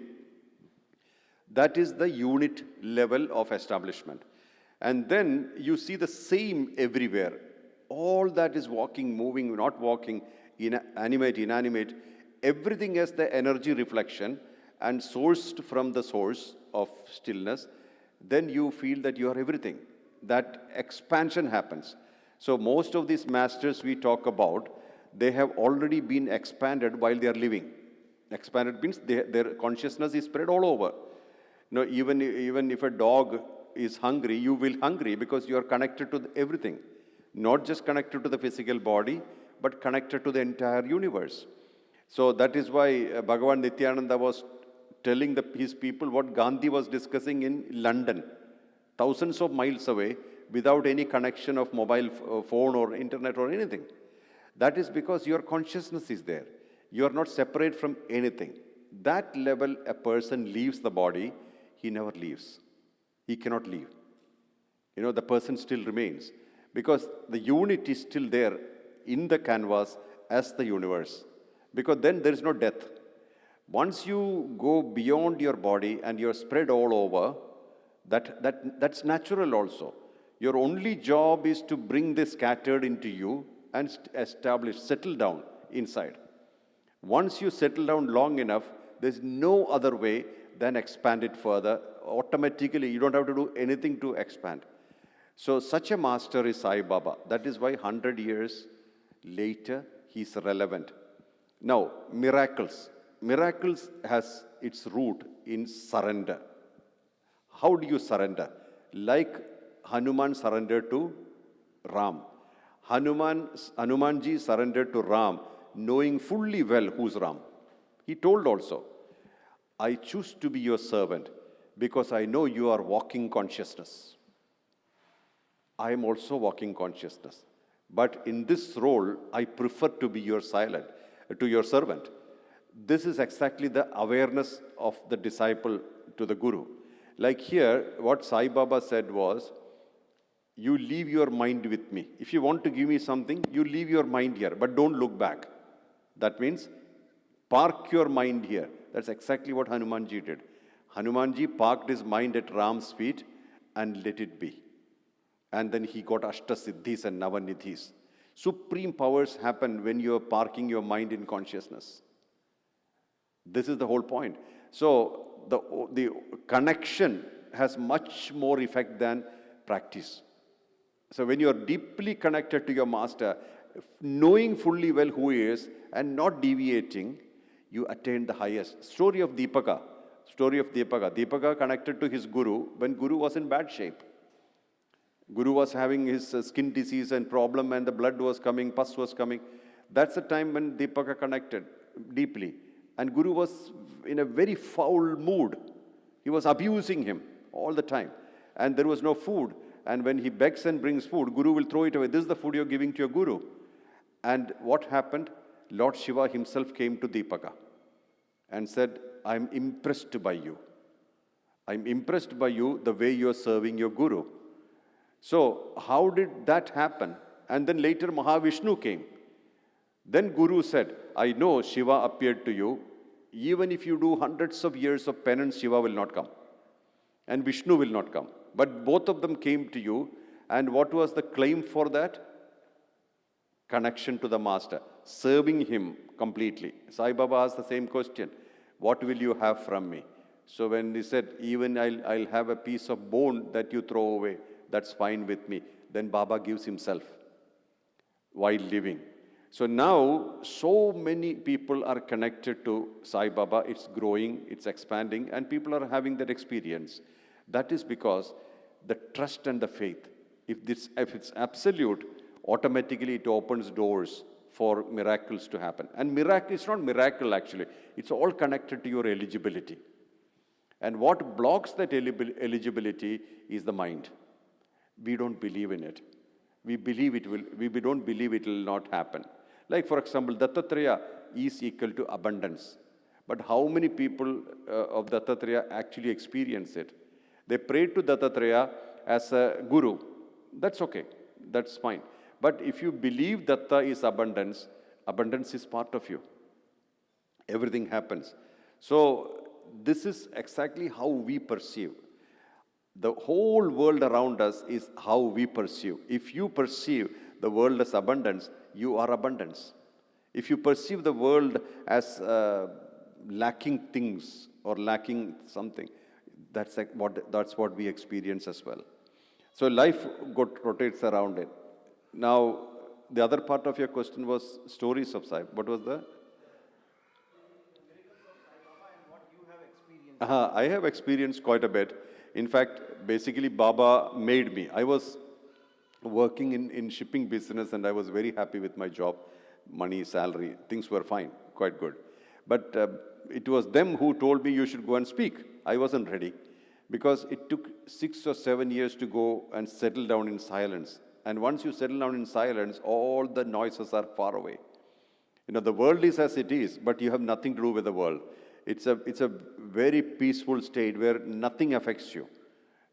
That is the unit level of establishment. And then you see the same everywhere. All that is walking, moving, not walking, animate, inanimate, everything has the energy reflection and sourced from the source of stillness. Then you feel that you are everything. That expansion happens. So most of these masters we talk about, they have already been expanded while they are living. Expanded means their consciousness is spread all over. Even if a dog is hungry, you will hungry because you are connected to everything. Not just connected to the physical body, but connected to the entire universe. So that is why Bhagavan Nityananda was telling his people what Gandhi was discussing in London, thousands of miles away, without any connection of mobile phone or internet or anything. That is because your consciousness is there. You are not separate from anything. That level, a person leaves the body, he never leaves. He cannot leave. The person still remains. Because the unit is still there in the canvas as the universe. Because then there is no death. Once you go beyond your body and you're spread all over, that's natural also. Your only job is to bring the scattered into you and establish, settle down inside. Once you settle down long enough, there's no other way than expand it further. Automatically, you don't have to do anything to expand. So such a master is Sai Baba. That is why 100 years later, he's relevant. Now, miracles. Miracles has its root in surrender. How do you surrender? Like Hanuman surrendered to Ram. Hanumanji surrendered to Ram, knowing fully well who's Ram. He told also, I choose to be your servant because I know you are walking consciousness. I am also walking consciousness. But in this role, I prefer to be your servant. This is exactly the awareness of the disciple to the Guru. Like here, what Sai Baba said was, you leave your mind with me. If you want to give me something, you leave your mind here, but don't look back. That means park your mind here. That's exactly what Hanumanji did. Hanumanji parked his mind at Ram's feet and let it be. And then he got Ashtasiddhis and Navanidhis. Supreme powers happen when you are parking your mind in consciousness. This is the whole point. So the connection has much more effect than practice. So when you are deeply connected to your master, knowing fully well who he is and not deviating, you attain the highest. Story of Deepaka. Deepaka connected to his guru when guru was in bad shape. Guru was having his skin disease and problem, and the blood was coming, pus was coming. That's the time when Deepaka connected deeply. And Guru was in a very foul mood. He was abusing him all the time. And there was no food. And when he begs and brings food, Guru will throw it away. This is the food you're giving to your Guru. And what happened? Lord Shiva himself came to Deepaka and said, I'm impressed by you. I'm impressed by you, the way you're serving your Guru. So how did that happen? And then later Mahavishnu came. Then Guru said, I know Shiva appeared to you. Even if you do hundreds of years of penance, Shiva will not come. And Vishnu will not come. But both of them came to you. And what was the claim for that? Connection to the master. Serving him completely. Sai Baba asked the same question. What will you have from me? So when he said, even I'll have a piece of bone that you throw away, that's fine with me. Then Baba gives himself while living. So now, so many people are connected to Sai Baba. It's growing, it's expanding, and people are having that experience. That is because the trust and the faith, if it's absolute, automatically it opens doors for miracles to happen. And miracle, it's not miracle actually. It's all connected to your eligibility. And what blocks that eligibility is the mind. We don't believe in it. We don't believe it will not happen. Like for example, Dattatreya is equal to abundance. But how many people of Dattatreya actually experience it? They pray to Dattatreya as a guru. That's okay. That's fine. But if you believe Datta is abundance, abundance is part of you. Everything happens. So this is exactly how we perceive. The whole world around us is how we perceive. If you perceive the world as abundance, you are abundance. If you perceive the world as lacking things or lacking something, that's what we experience as well. So life rotates around it. Now, the other part of your question was stories of Sai. What was the? I have experienced quite a bit. In fact, basically Baba made me. I was working in shipping business and I was very happy with my job, money, salary, things were fine, quite good. But it was them who told me you should go and speak. I wasn't ready because it took 6 or 7 years to go and settle down in silence. And once you settle down in silence, all the noises are far away. You know, the world is as it is, but you have nothing to do with the world. It's a very peaceful state where nothing affects you.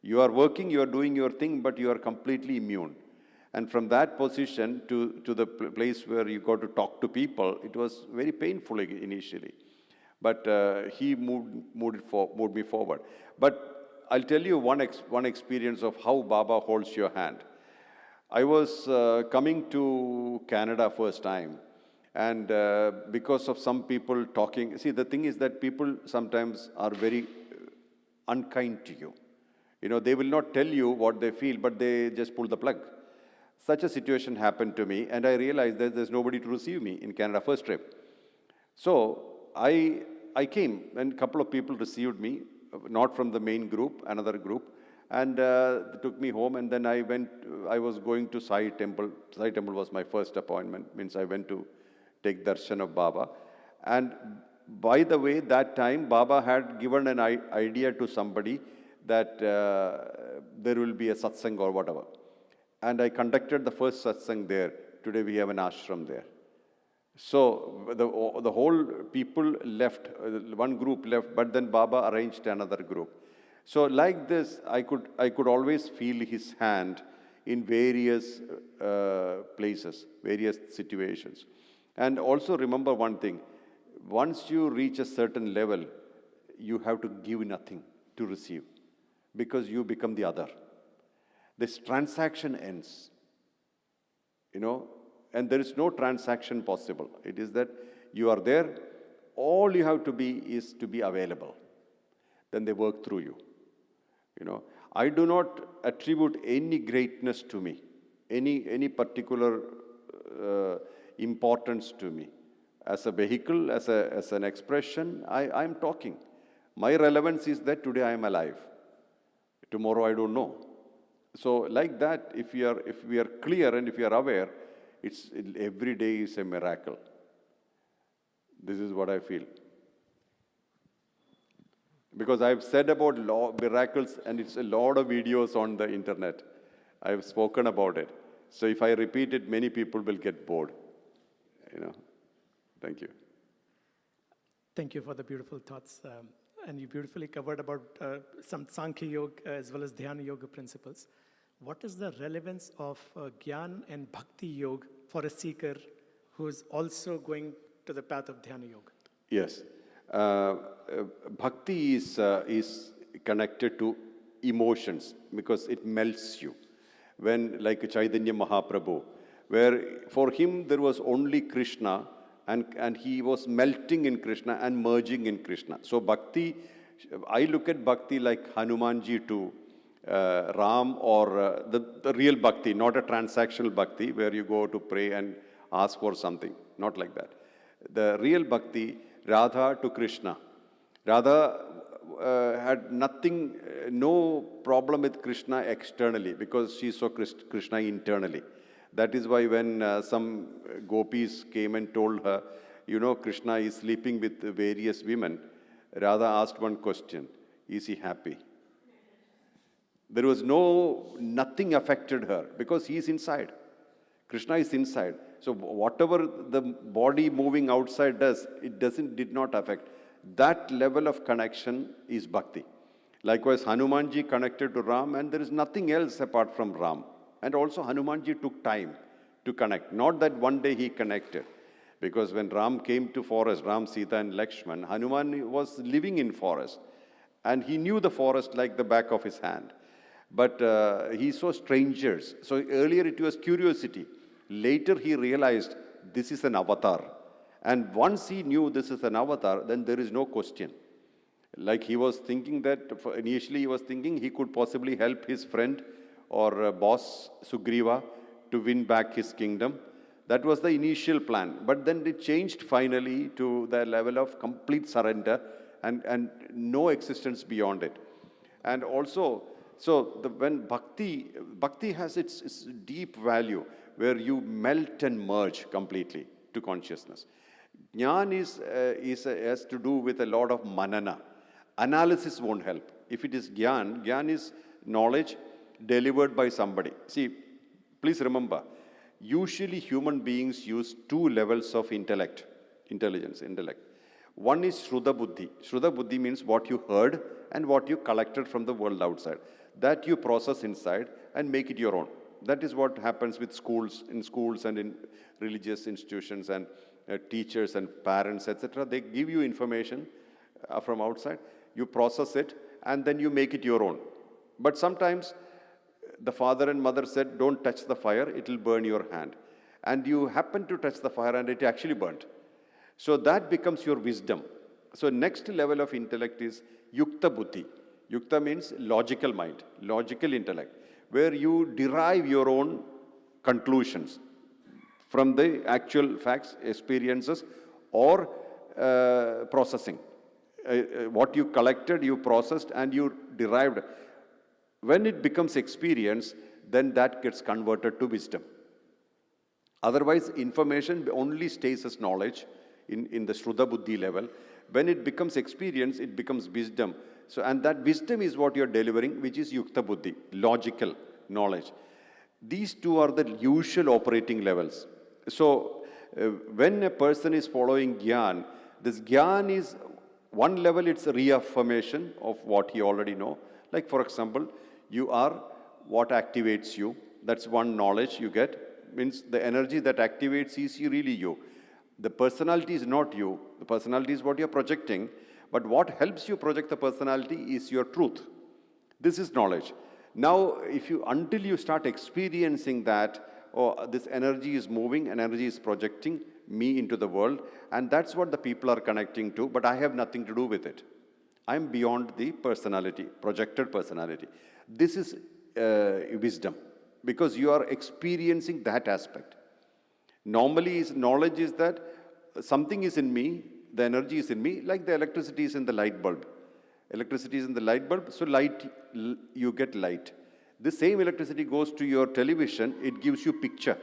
You are working, you are doing your thing, but you are completely immune. And from that position to the place where you got to talk to people, it was very painful initially. But he moved me forward. But I'll tell you one experience of how Baba holds your hand. I was coming to Canada first time. And because of some people talking, see, the thing is that people sometimes are very unkind to you. You know, they will not tell you what they feel, but they just pull the plug. Such a situation happened to me, and I realized that there's nobody to receive me in Canada first trip. So I came, and a couple of people received me, not from the main group, another group, and they took me home, and then I was going to Sai Temple. Sai Temple was my first appointment, means I went to take darshan of Baba. And by the way, that time, Baba had given an idea to somebody that there will be a satsang or whatever. And I conducted the first satsang there. Today we have an ashram there. So the whole people left, one group left, but then Baba arranged another group. So like this, I could always feel his hand in various places, various situations. And also remember one thing, once you reach a certain level, you have to give nothing to receive, because you become the other. This transaction ends, and there is no transaction possible. It is that you are there, all you have to be is to be available. Then they work through you. I do not attribute any greatness to me, any particular importance to me. As a vehicle, as an expression, I'm talking. My relevance is that today I am alive. Tomorrow I don't know. So like that, if we are clear and if we are aware, every day is a miracle. This is what I feel. Because I've said about miracles, and it's a lot of videos on the internet. I've spoken about it. So if I repeat it, many people will get bored. Thank you. Thank you for the beautiful thoughts. And you beautifully covered about some Sankhya Yoga as well as Dhyana Yoga principles. What is the relevance of Gyan and Bhakti Yoga for a seeker who is also going to the path of Dhyana Yoga? Yes. Bhakti is connected to emotions because it melts you. When, like Chaitanya Mahaprabhu, where for him there was only Krishna, and he was melting in Krishna and merging in Krishna. So Bhakti, I look at Bhakti like Hanumanji to Ram, or the real Bhakti, not a transactional Bhakti where you go to pray and ask for something. Not like that. The real Bhakti, Radha to Krishna. Radha had nothing, no problem with Krishna externally because she saw Krishna internally. That is why when some gopis came and told her, Krishna is sleeping with various women, Radha asked one question, is he happy? There was nothing affected her because he is inside. Krishna is inside. So whatever the body moving outside does, it did not affect. That level of connection is bhakti. Likewise, Hanumanji connected to Ram, and there is nothing else apart from Ram. And also Hanumanji took time to connect. Not that one day he connected. Because when Ram came to forest, Ram, Sita and Lakshman, Hanuman was living in forest. And he knew the forest like the back of his hand. But he saw strangers. So earlier it was curiosity. Later he realized this is an avatar. And once he knew this is an avatar, then there is no question. Like he was thinking that, initially he was thinking he could possibly help his friend or boss Sugriva to win back his kingdom. That was the initial plan. But then it changed finally to the level of complete surrender and no existence beyond it. And also, when Bhakti has its deep value where you melt and merge completely to consciousness. Jnana has to do with a lot of manana. Analysis won't help. If it is Gyan is knowledge delivered by somebody. See, please remember, usually human beings use two levels of intellect. One is Shruta Buddhi. Shruta Buddhi means what you heard and what you collected from the world outside. That you process inside and make it your own. That is what happens with in schools and in religious institutions and teachers and parents, etc. They give you information from outside. You process it and then you make it your own. But sometimes the father and mother said, don't touch the fire, it will burn your hand. And you happen to touch the fire and it actually burnt. So that becomes your wisdom. So next level of intellect is Yukta Buddhi. Yukta means logical mind, logical intellect, where you derive your own conclusions from the actual facts, experiences, or processing. What you collected, you processed, and you derived. When it becomes experience, then that gets converted to wisdom. Otherwise, information only stays as knowledge in the Shruta Buddhi level. When it becomes experience, it becomes wisdom. So, and that wisdom is what you're delivering, which is Yukta Buddhi, logical knowledge. These two are the usual operating levels. So, when a person is following Gyan, this Gyan is, one level it's a reaffirmation of what he already know. Like, for example, you are what activates you, That's one knowledge you get. Means the energy that activates is really you. The personality is not you. The personality is what you're projecting. But what helps you project the personality is your truth. This is knowledge. Now, until you start experiencing that, oh, this energy is moving, and energy is projecting me into the world, and that's what the people are connecting to, but I have nothing to do with it. I'm beyond the personality, projected personality. This is wisdom, because you are experiencing that aspect. Normally, knowledge is that something is in me, the energy is in me, like the electricity is in the light bulb. Electricity is in the light bulb, so you get light. The same electricity goes to your television, it gives you picture.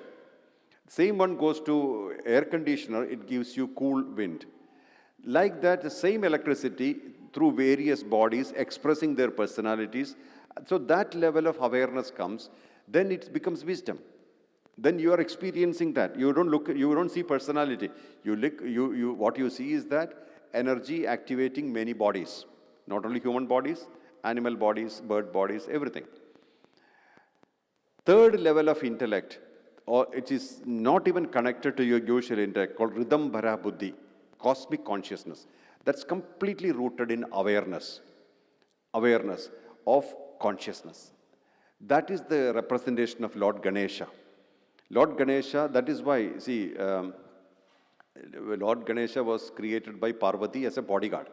Same one goes to air conditioner, it gives you cool wind. Like that, the same electricity through various bodies expressing their personalities. So that level of awareness comes, then it becomes wisdom. Then you are experiencing that. You don't see personality. What you see is that energy activating many bodies. Not only human bodies, animal bodies, bird bodies, everything. Third level of intellect, or it is not even connected to your usual intellect, called Ridambhara Buddhi, cosmic consciousness. That's completely rooted in awareness of consciousness. That is the representation of Lord Ganesha. Lord Ganesha, that is why, see, Lord Ganesha was created by Parvati as a bodyguard,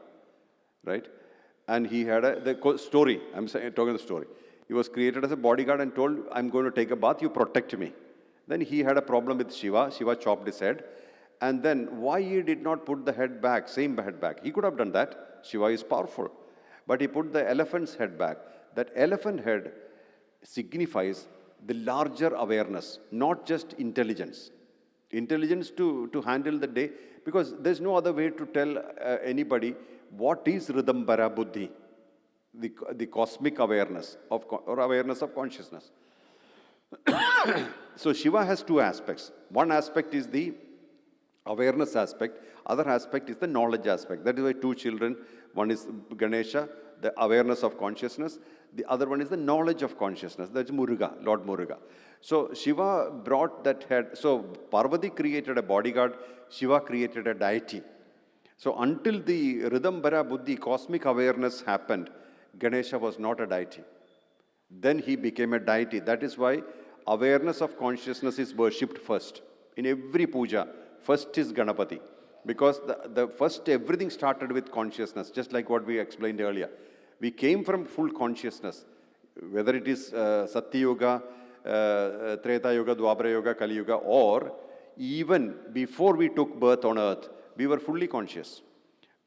right? And he had the story, talking the story. He was created as a bodyguard and told, I'm going to take a bath, you protect me. Then he had a problem with Shiva. Shiva chopped his head. And then why he did not put the head back, same head back? He could have done that. Shiva is powerful. But he put the elephant's head back. That elephant head signifies the larger awareness, not just intelligence. Intelligence to handle the day, because there's no other way to tell anybody what is Ridambhara Buddhi, the cosmic awareness or awareness of consciousness. So Shiva has two aspects. One aspect is the awareness aspect, other aspect is the knowledge aspect. That is why two children, one is Ganesha, the awareness of consciousness, the other one is the knowledge of consciousness. That's Muruga, Lord Muruga. So Shiva brought that head. So Parvati created a bodyguard, Shiva created a deity. So until the Ridambhara Buddhi, cosmic awareness happened, Ganesha was not a deity. Then he became a deity. That is why awareness of consciousness is worshipped first. In every puja, first is Ganapati. Because the first, everything started with consciousness, just like what we explained earlier. We came from full consciousness, whether it is Satya Yuga, Treta Yuga, Dwapara Yuga, Kali Yuga, or even before we took birth on earth, we were fully conscious.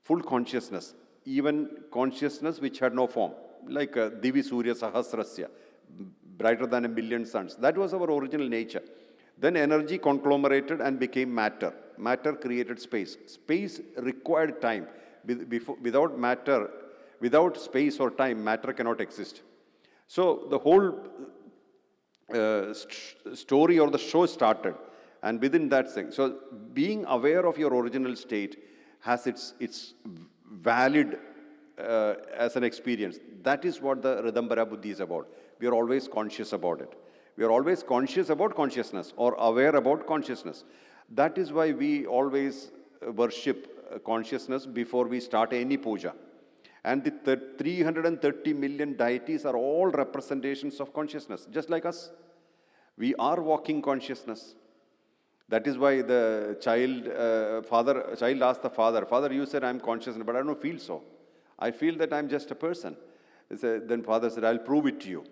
Full consciousness, even consciousness which had no form, like Divi Surya Sahasrasya, brighter than 1,000,000 suns. That was our original nature. Then energy conglomerated and became matter. Matter created space. Space required time. Without matter, without space or time, matter cannot exist. So the whole story or the show started, and within that thing. So being aware of your original state has its valid as an experience. That is what the Ridambhara Buddhi is about. We are always conscious about it. We are always conscious about consciousness or aware about consciousness. That is why we always worship consciousness before we start any puja. And the 330 million deities are all representations of consciousness, just like us. We are walking consciousness. That is why the child asked the father, Father, you said I'm conscious, but I don't feel so. I feel that I'm just a person. Then father said, I'll prove it to you.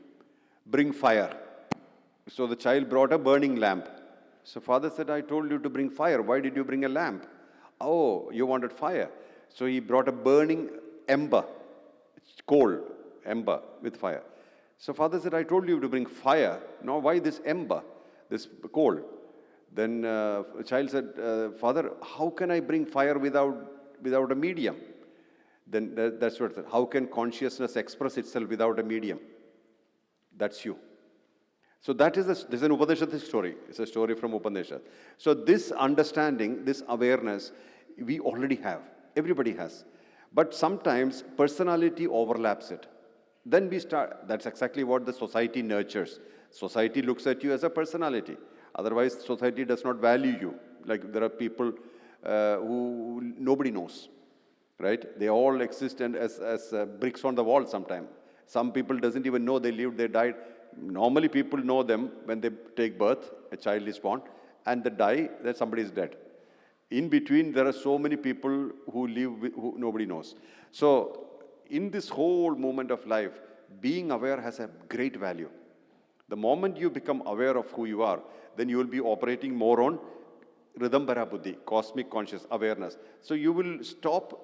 Bring fire. So the child brought a burning lamp. So father said, I told you to bring fire. Why did you bring a lamp? Oh, you wanted fire. So he brought a burning ember, coal, ember with fire. So father said, I told you to bring fire. Now why this ember, this coal? Then the child said, Father, how can I bring fire without a medium? Then that's what it said. How can consciousness express itself without a medium? That's you. So this is an Upanishad story. It's a story from Upanishad. So this understanding, this awareness, we already have. Everybody has. But sometimes personality overlaps it. Then we start, that's exactly what the society nurtures. Society looks at you as a personality. Otherwise, society does not value you. Like there are people who nobody knows, right? They all exist and as bricks on the wall sometimes. Some people doesn't even know they lived, they died. Normally people know them when they take birth, a child is born, and they die, then somebody is dead. In between, there are so many people who live who nobody knows. So in this whole moment of life, being aware has a great value. The moment you become aware of who you are, then you will be operating more on Ridambara Buddhi, cosmic conscious awareness. So you will stop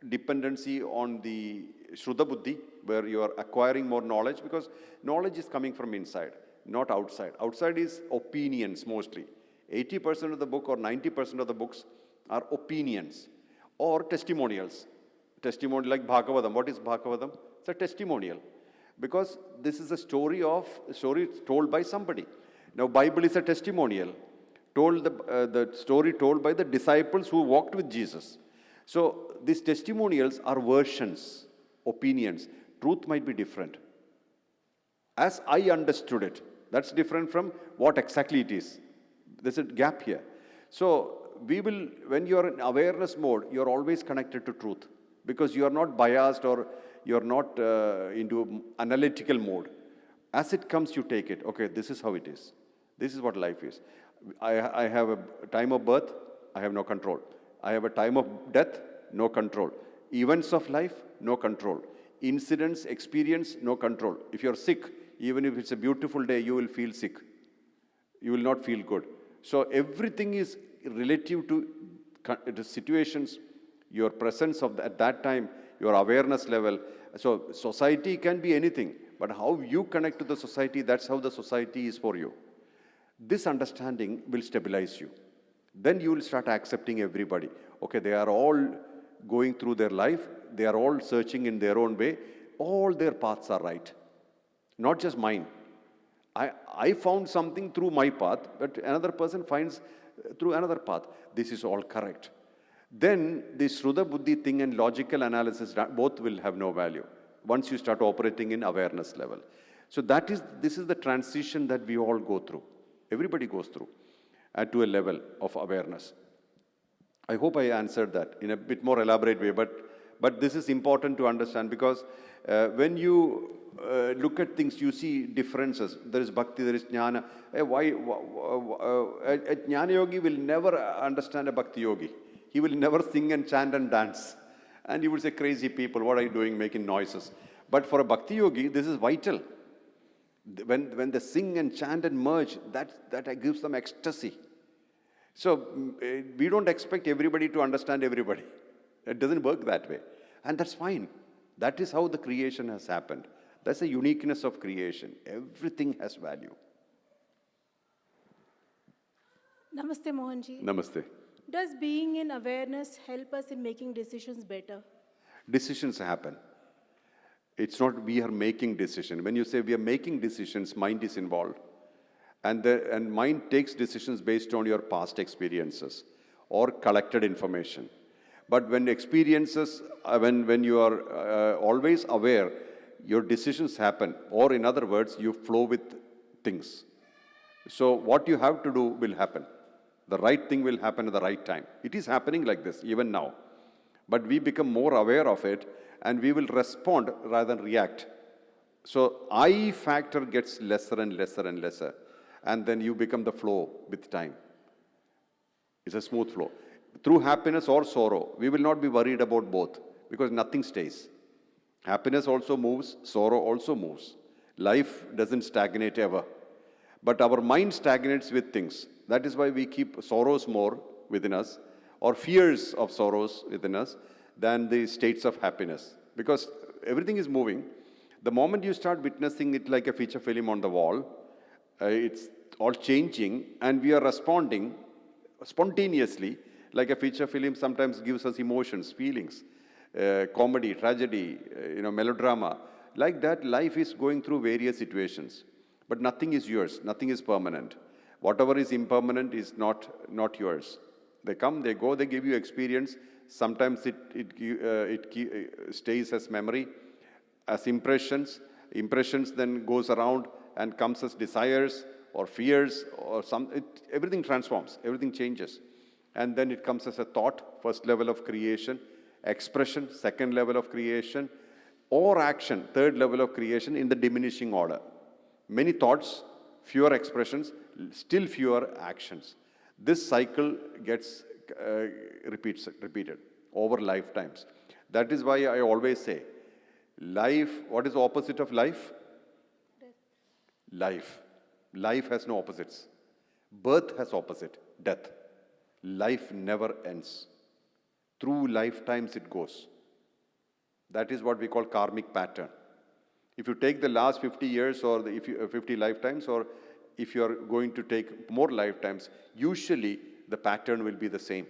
dependency on the Shrudha Buddhi, where you are acquiring more knowledge, because knowledge is coming from inside, not outside. Outside is opinions mostly. 80% of the book or 90% of the books are opinions or testimonials. Testimonial like Bhagavatam. What is Bhagavatam? It's a testimonial. Because this is a story told by somebody. Now, Bible is a testimonial. The story told by the disciples who walked with Jesus. So, these testimonials are versions, opinions. Truth might be different. As I understood it, that's different from what exactly it is. There's a gap here. So, when you are in awareness mode, you're always connected to truth. Because you are not biased or you're not into analytical mode. As it comes, you take it. Okay, this is how it is. This is what life is. I have a time of birth, I have no control. I have a time of death, no control. Events of life, no control. Incidents, experience, no control. If you're sick, even if it's a beautiful day, you will feel sick. You will not feel good. So everything is relative to the situations, your presence at that time, your awareness level. So society can be anything, but how you connect to the society, that's how the society is for you. This understanding will stabilize you. Then you will start accepting everybody. Okay, they are all going through their life. They are all searching in their own way. All their paths are right. Not just mine. I found something through my path, but another person finds through another path. This is all correct. Then the Shrudha Buddhi thing and logical analysis, both will have no value once you start operating in awareness level. So this is the transition that we all go through. Everybody goes through to a level of awareness. I hope I answered that in a bit more elaborate way, but this is important to understand because when you look at things, you see differences. There is bhakti, there is jnana. A jnana yogi will never understand a bhakti yogi. He will never sing and chant and dance. And he will say, crazy people, what are you doing, making noises? But for a bhakti yogi, this is vital. When they sing and chant and merge, that gives them ecstasy. So we don't expect everybody to understand everybody. It doesn't work that way. And that's fine. That is how the creation has happened. That's the uniqueness of creation. Everything has value. Namaste, Mohanji. Namaste. Does being in awareness help us in making decisions better? Decisions happen. It's not we are making decisions. When you say we are making decisions, mind is involved. And mind takes decisions based on your past experiences or collected information. But when experiences, when you are always aware, your decisions happen. Or in other words, you flow with things. So what you have to do will happen. The right thing will happen at the right time. It is happening like this, even now. But we become more aware of it, and we will respond rather than react. So I factor gets lesser and lesser and lesser. And then you become the flow with time. It's a smooth flow. Through happiness or sorrow, we will not be worried about both, because nothing stays. Happiness also moves, sorrow also moves. Life doesn't stagnate ever. But our mind stagnates with things. That is why we keep sorrows more within us, or fears of sorrows within us, than the states of happiness. Because everything is moving. The moment you start witnessing it like a feature film on the wall, it's all changing, and we are responding spontaneously, like a feature film sometimes gives us emotions, feelings, comedy, tragedy, melodrama. Like that, life is going through various situations. But nothing is yours, nothing is permanent. Whatever is impermanent is not yours. They come, they go, they give you experience. Sometimes it stays as memory, as impressions. Impressions then goes around and comes as desires or fears or everything transforms, everything changes. And then it comes as a thought, first level of creation, expression, second level of creation, or action, third level of creation in the diminishing order. Many thoughts, fewer expressions, still fewer actions. This cycle gets repeated over lifetimes. That is why I always say, life, what is the opposite of life? Life. Life has no opposites. Birth has opposite, death. Life never ends. Through lifetimes it goes. That is what we call karmic pattern. If you take the last 50 years or 50 lifetimes, or if you are going to take more lifetimes, usually the pattern will be the same.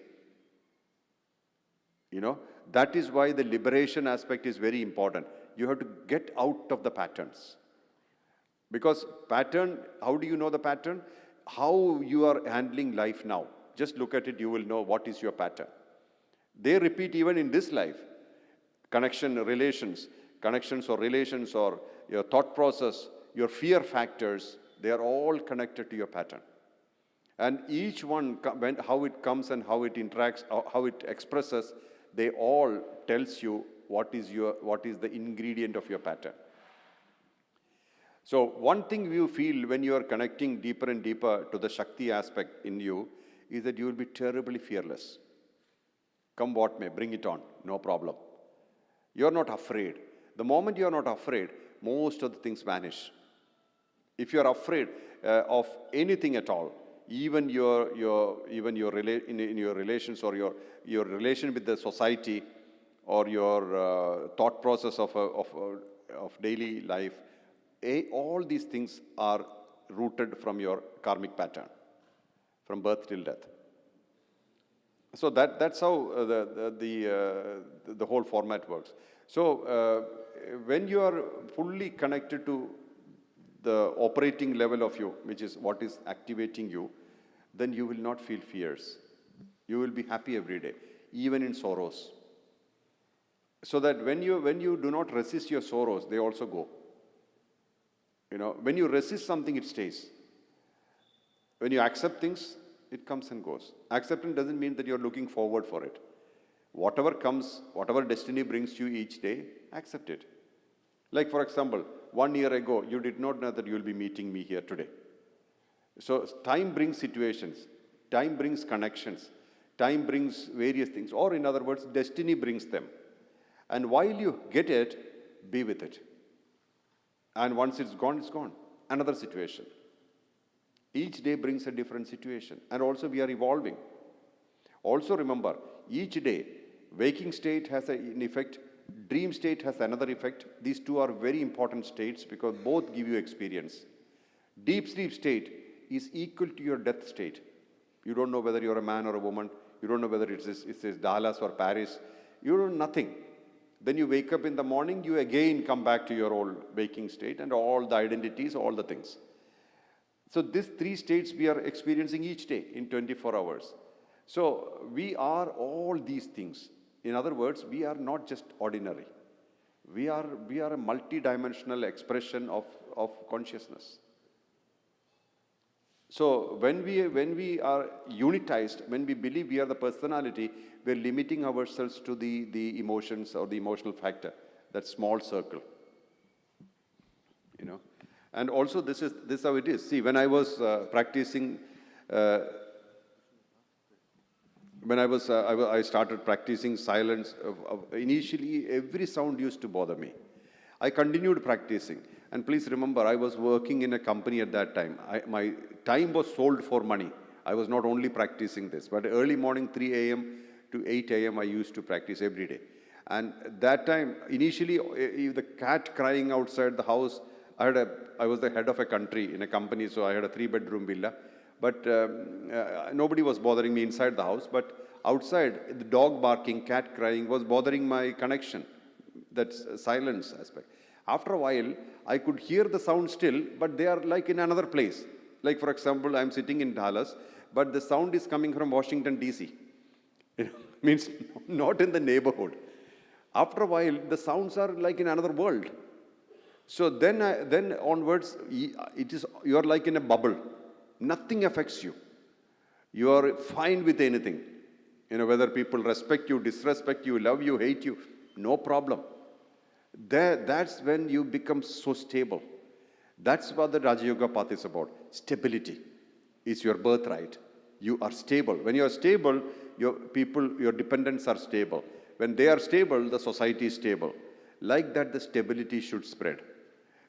That is why the liberation aspect is very important. You have to get out of the patterns. Because pattern, how do you know the pattern? How you are handling life now. Just look at it, you will know what is your pattern. They repeat even in this life. Connections or relations, or your thought process, your fear factors, they are all connected to your pattern. And each one, how it comes and how it interacts, how it expresses, they all tells you what is the ingredient of your pattern. So one thing you feel when you are connecting deeper and deeper to the Shakti aspect in you is that you will be terribly fearless. Come what may, bring it on, no problem. You are not afraid. The moment you are not afraid, most of the things vanish. If you are afraid of anything at all, even in your relations or your relation with the society or your thought process of daily life, all these things are rooted from your karmic pattern, from birth till death. So that's how the whole format works. So when you are fully connected to the operating level of you, which is what is activating you, then you will not feel fears. You will be happy every day, even in sorrows. So that when you do not resist your sorrows, they also go. When you resist something, it stays. When you accept things, it comes and goes. Acceptance doesn't mean that you're looking forward for it. Whatever comes, whatever destiny brings you each day, accept it. Like for example, 1 year ago, you did not know that you will be meeting me here today. So time brings situations, time brings connections, time brings various things, or in other words, destiny brings them. And while you get it, be with it. And once it's gone, another situation. Each day brings a different situation. And also we are evolving. Also remember, each day, waking state has an effect, dream state has another effect. These two are very important states because both give you experience. Deep sleep state is equal to your death state. You don't know whether you're a man or a woman. You don't know whether it's Dallas or Paris. You don't know nothing. Then you wake up in the morning, you again come back to your old waking state and all the identities, all the things. So these three states we are experiencing each day in 24 hours. So we are all these things. In other words, we are not just ordinary. We are a multi-dimensional expression of consciousness. So when we are unitized, when we believe we are the personality, we are limiting ourselves to the emotions or the emotional factor, that small circle. And also this is how it is. See, when I was practicing, I started practicing silence. Initially, every sound used to bother me. I continued practicing. And please remember, I was working in a company at that time. My time was sold for money. I was not only practicing this, but early morning, 3 a.m. to 8 a.m., I used to practice every day. And that time, initially, the cat crying outside the house, I was the head of a country in a company, so I had a 3-bedroom villa. But nobody was bothering me inside the house. But outside, the dog barking, cat crying was bothering my connection, that silence aspect. After a while, I could hear the sound still, but they are like in another place. Like, for example, I'm sitting in Dallas, but the sound is coming from Washington, D.C. Means not in the neighborhood. After a while, the sounds are like in another world. So then onwards, you are like in a bubble. Nothing affects you. You are fine with anything. Whether people respect you, disrespect you, love you, hate you, no problem. That's when you become so stable. That's what the Raja Yoga path is about. Stability is your birthright. You are stable. When you are stable, your dependents are stable. When they are stable, the society is stable. Like that, the stability should spread.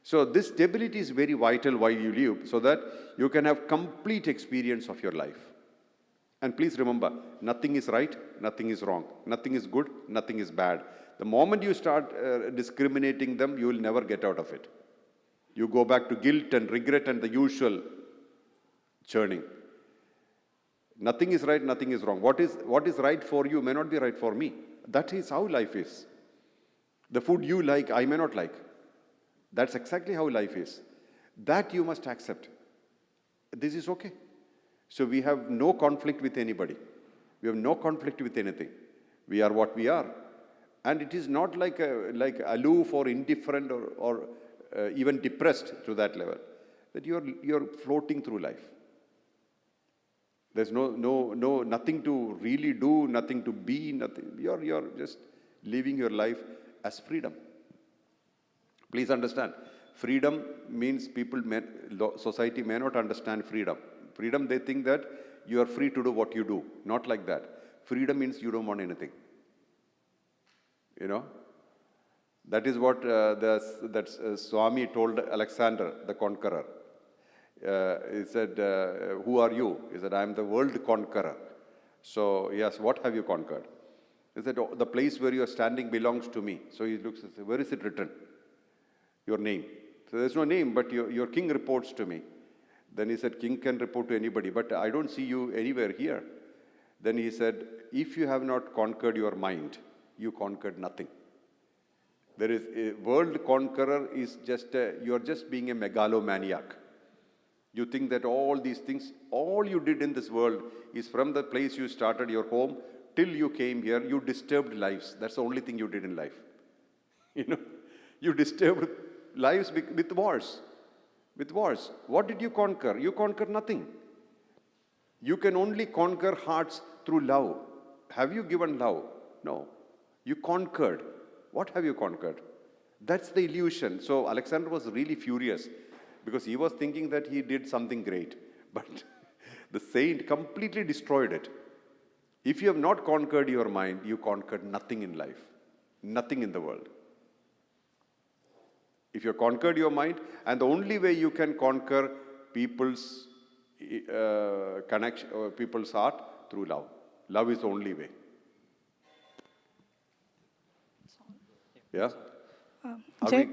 So this stability is very vital while you live, so that you can have complete experience of your life. And please remember, nothing is right, nothing is wrong. Nothing is good, nothing is bad. The moment you start discriminating them, you will never get out of it. You go back to guilt and regret and the usual churning. Nothing is right, nothing is wrong. What is right for you may not be right for me. That is how life is. The food you like, I may not like. That's exactly how life is. That you must accept. This is okay. So we have no conflict with anybody. We have no conflict with anything. We are what we are. And it is not like aloof or indifferent or even depressed to that level. That you're floating through life. There's nothing to really do, nothing to be, nothing. You're just living your life as freedom. Please understand, freedom means society may not understand freedom. Freedom, they think that you are free to do what you do. Not like that. Freedom means you don't want anything. That is what Swami told Alexander, the conqueror. He said, who are you? He said, I am the world conqueror. So he asked, what have you conquered? He said, oh, the place where you are standing belongs to me. So he looks and says, where is it written? Your name. So there's no name, but your king reports to me. Then he said, king can report to anybody, but I don't see you anywhere here. Then he said, if you have not conquered your mind, you conquered nothing. There is a world conqueror is you're just being a megalomaniac. You think that all these things, all you did in this world is from the place you started your home till you came here, you disturbed lives. That's the only thing you did in life. You disturbed lives with wars. With wars. What did you conquer? You conquered nothing. You can only conquer hearts through love. Have you given love? No. You conquered. What have you conquered? That's the illusion. So Alexander was really furious because he was thinking that he did something great. But the saint completely destroyed it. If you have not conquered your mind, you conquered nothing in life. Nothing in the world. If you conquered your mind, and the only way you can conquer people's connection, or people's heart, through love. Love is the only way. Yeah?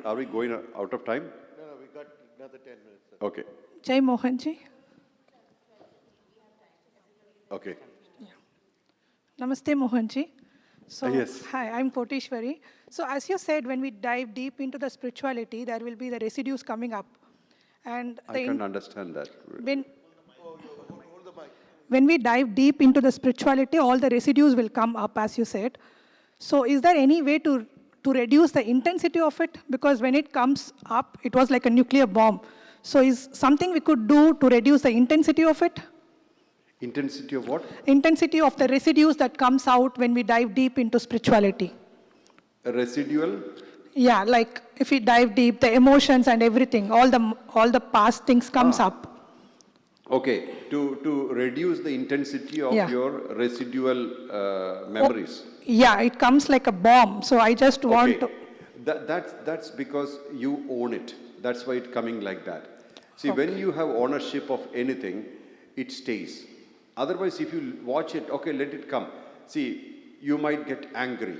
Are we going out of time? No, we got another 10 minutes. Okay. Jai Mohanji. Okay. Namaste Mohanji. So, Yes. Hi, I'm Koteshwari. So as you said, when we dive deep into the spirituality, there will be the residues coming up. And I can't understand that. When we dive deep into the spirituality, all the residues will come up, as you said. So is there any way to reduce the intensity of it? Because when it comes up, it was like a nuclear bomb. So is something we could do to reduce the intensity of it? Intensity of what? Intensity of the residues that comes out when we dive deep into spirituality. A residual? Yeah, like if we dive deep, the emotions and everything, all the past things comes up. Okay, to reduce the intensity of your residual memories. Yeah, it comes like a bomb. So I just want to... That's because you own it. That's why it's coming like that. See, when you have ownership of anything, it stays. Otherwise, if you watch it, okay, let it come. See, you might get angry.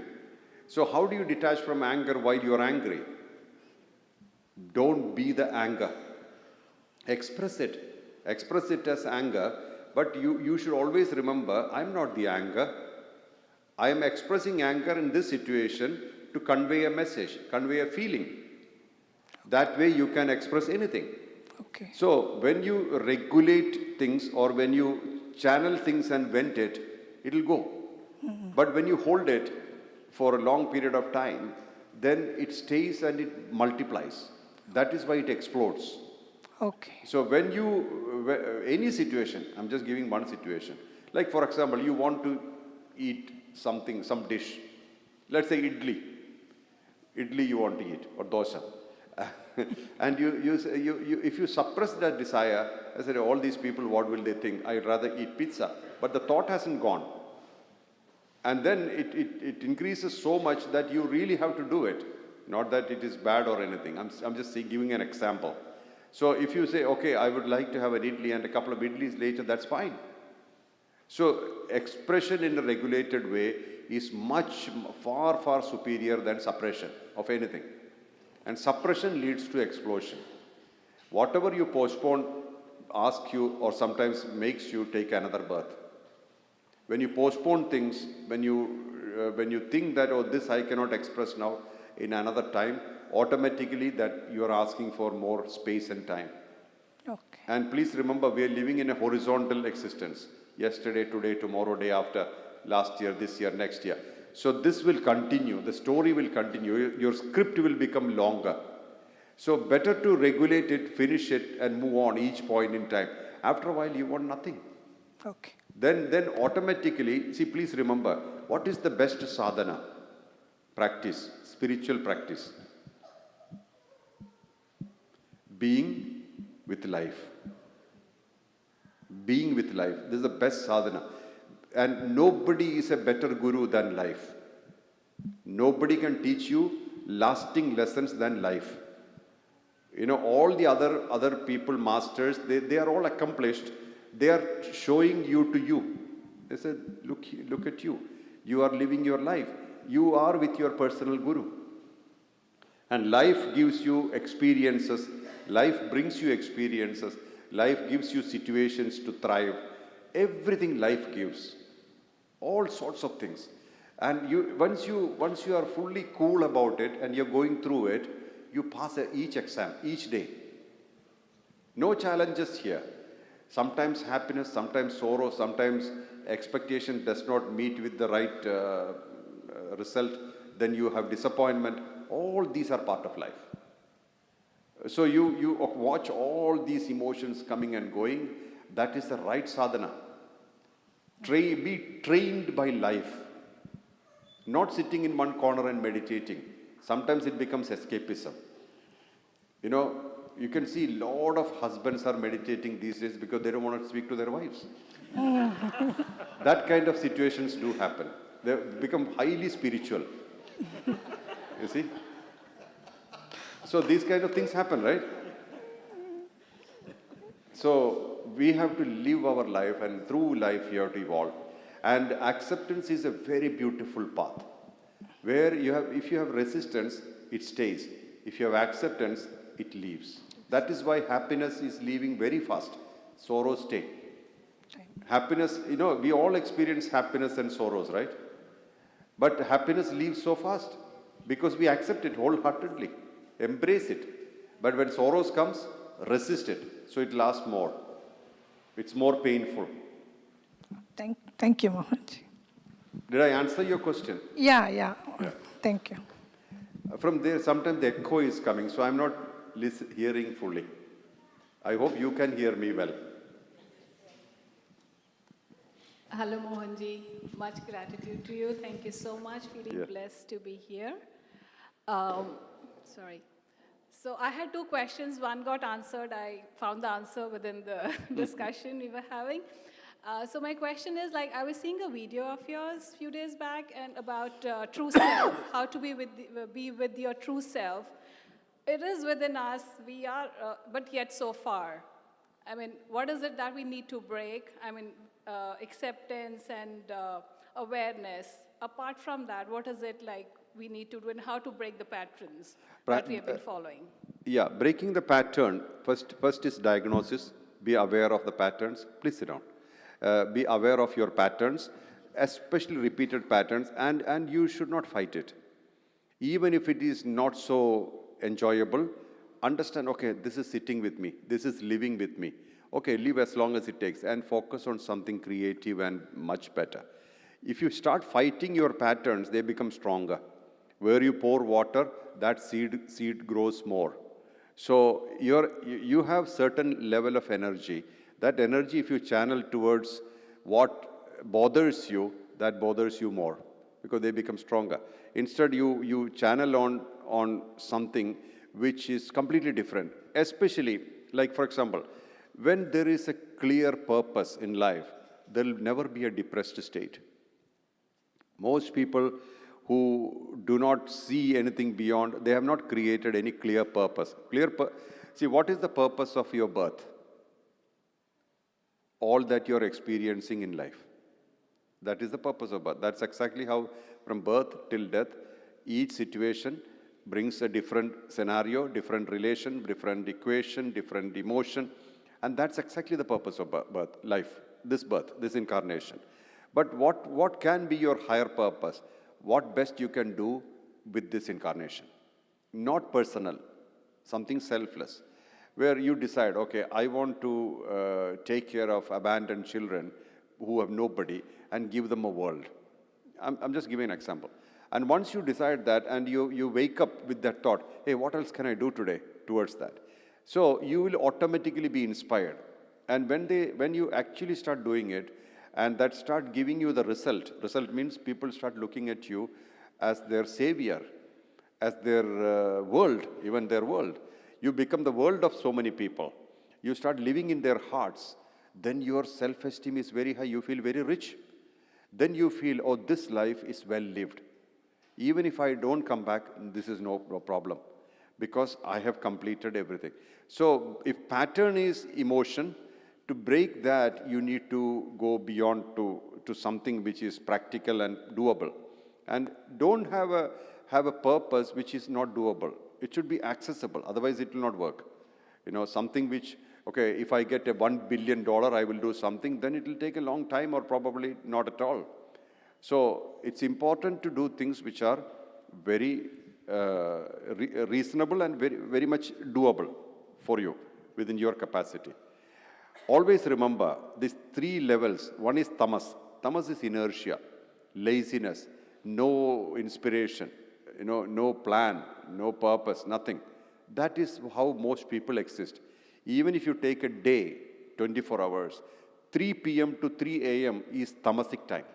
So how do you detach from anger while you're angry? Don't be the anger. Express it. Express it as anger, but you should always remember, I'm not the anger. I am expressing anger in this situation to convey a message, convey a feeling. That way you can express anything. Okay. So when you regulate things or when you channel things and vent it, it'll go. But when you hold it for a long period of time, then it stays and it multiplies. That is why it explodes. Okay. So when you, any situation, I'm just giving one situation. Like for example, you want to eat something, some dish. Let's say idli. Idli you want to eat, or dosa. And if you suppress that desire, I said, all these people, what will they think? I'd rather eat pizza. But the thought hasn't gone. And then it increases so much that you really have to do it. Not that it is bad or anything. I'm just giving an example. So if you say, okay, I would like to have an idli and a couple of idlis later, that's fine. So expression in a regulated way is far, far superior than suppression of anything. And suppression leads to explosion. Whatever you postpone asks you or sometimes makes you take another birth. When you postpone things, when you think that, oh, this I cannot express now in another time, automatically that you are asking for more space and time. Okay. And please remember, we are living in a horizontal existence. Yesterday, today, tomorrow, day after, last year, this year, next year. So this will continue. The story will continue. Your script will become longer. So better to regulate it, finish it, and move on each point in time. After a while, you want nothing. Okay. Then automatically, see, please remember, what is the best sadhana? Practice, spiritual practice. Being with life. Being with life. This is the best sadhana. And nobody is a better guru than life. Nobody can teach you lasting lessons than life. You know, all the other people, masters, they are all accomplished. They are showing you to you. They said, look at you. You are living your life. You are with your personal guru. And life gives you experiences. Life brings you experiences. Life gives you situations to thrive. Everything life gives. All sorts of things. And once you are fully cool about it and you're going through it, you pass each exam, each day. No challenges here. Sometimes happiness, sometimes sorrow, sometimes expectation does not meet with the right result. Then you have disappointment. All these are part of life. So you watch all these emotions coming and going. That is the right sadhana. Be trained by life. Not sitting in one corner and meditating. Sometimes it becomes escapism. You know, you can see a lot of husbands are meditating these days because they don't want to speak to their wives. That kind of situations do happen. They become highly spiritual. You see? So these kind of things happen, right? So we have to live our life, and through life you have to evolve. And acceptance is a very beautiful path. Where if you have resistance, it stays. If you have acceptance, it leaves. That is why happiness is leaving very fast. Sorrows stay. Happiness, you know, we all experience happiness and sorrows, right? But happiness leaves so fast because we accept it wholeheartedly. Embrace it. But when sorrows comes, resist it. So it lasts more. It's more painful. Thank you, Mohanji. Did I answer your question? Yeah. Thank you. From there, sometimes the echo is coming, so I'm not hearing fully. I hope you can hear me well. Hello, Mohanji. Much gratitude to you. Thank you so much. Feeling blessed to be here. Sorry. So I had two questions. One got answered. I found the answer within the discussion we were having. So my question is, like, I was seeing a video of yours a few days back and about true self, how to be with your true self. It is within us. We are, but yet so far. I mean, what is it that we need to break? I mean, acceptance and awareness. Apart from that, what is it like we need to do and how to break the patterns that we have been following? Yeah, breaking the pattern. First is diagnosis. Be aware of the patterns. Please sit down. Be aware of your patterns, especially repeated patterns, and you should not fight it. Even if it is not so enjoyable, understand, okay, this is sitting with me. This is living with me. Okay, live as long as it takes and focus on something creative and much better. If you start fighting your patterns, they become stronger. Where you pour water, that seed grows more. So you have certain level of energy. That energy, if you channel towards what bothers you, that bothers you more because they become stronger. Instead, you channel on something which is completely different. Especially, like for example, when there is a clear purpose in life, there will never be a depressed state. Most people who do not see anything beyond, they have not created any clear purpose. See, what is the purpose of your birth? All that you're experiencing in life. That is the purpose of birth. That's exactly how from birth till death, each situation brings a different scenario, different relation, different equation, different emotion. And that's exactly the purpose of birth, life, this incarnation. But what can be your higher purpose? What best you can do with this incarnation? Not personal, something selfless, where you decide, okay, I want to take care of abandoned children who have nobody and give them a world. I'm just giving an example. And once you decide that and you wake up with that thought, hey, what else can I do today towards that? So you will automatically be inspired. And when you actually start doing it, and that start giving you the result means people start looking at you as their savior, as their world, even their world. You become the world of so many people. You start living in their hearts. Then your self-esteem is very high. You feel very rich. Then you feel, oh, this life is well lived. Even if I don't come back, this is no problem because I have completed everything. So if pattern is emotion, to break that, you need to go beyond to something which is practical and doable. And don't have a purpose which is not doable. It should be accessible, otherwise it will not work. Something which, okay, if I get a $1 billion, I will do something, then it will take a long time or probably not at all. So it's important to do things which are very reasonable and very, very much doable for you within your capacity. Always remember these three levels. One is tamas. Tamas is inertia, laziness, no inspiration, no plan, no purpose, nothing. That is how most people exist. Even if you take a day, 24 hours, 3 p.m. to 3 a.m. is tamasic time,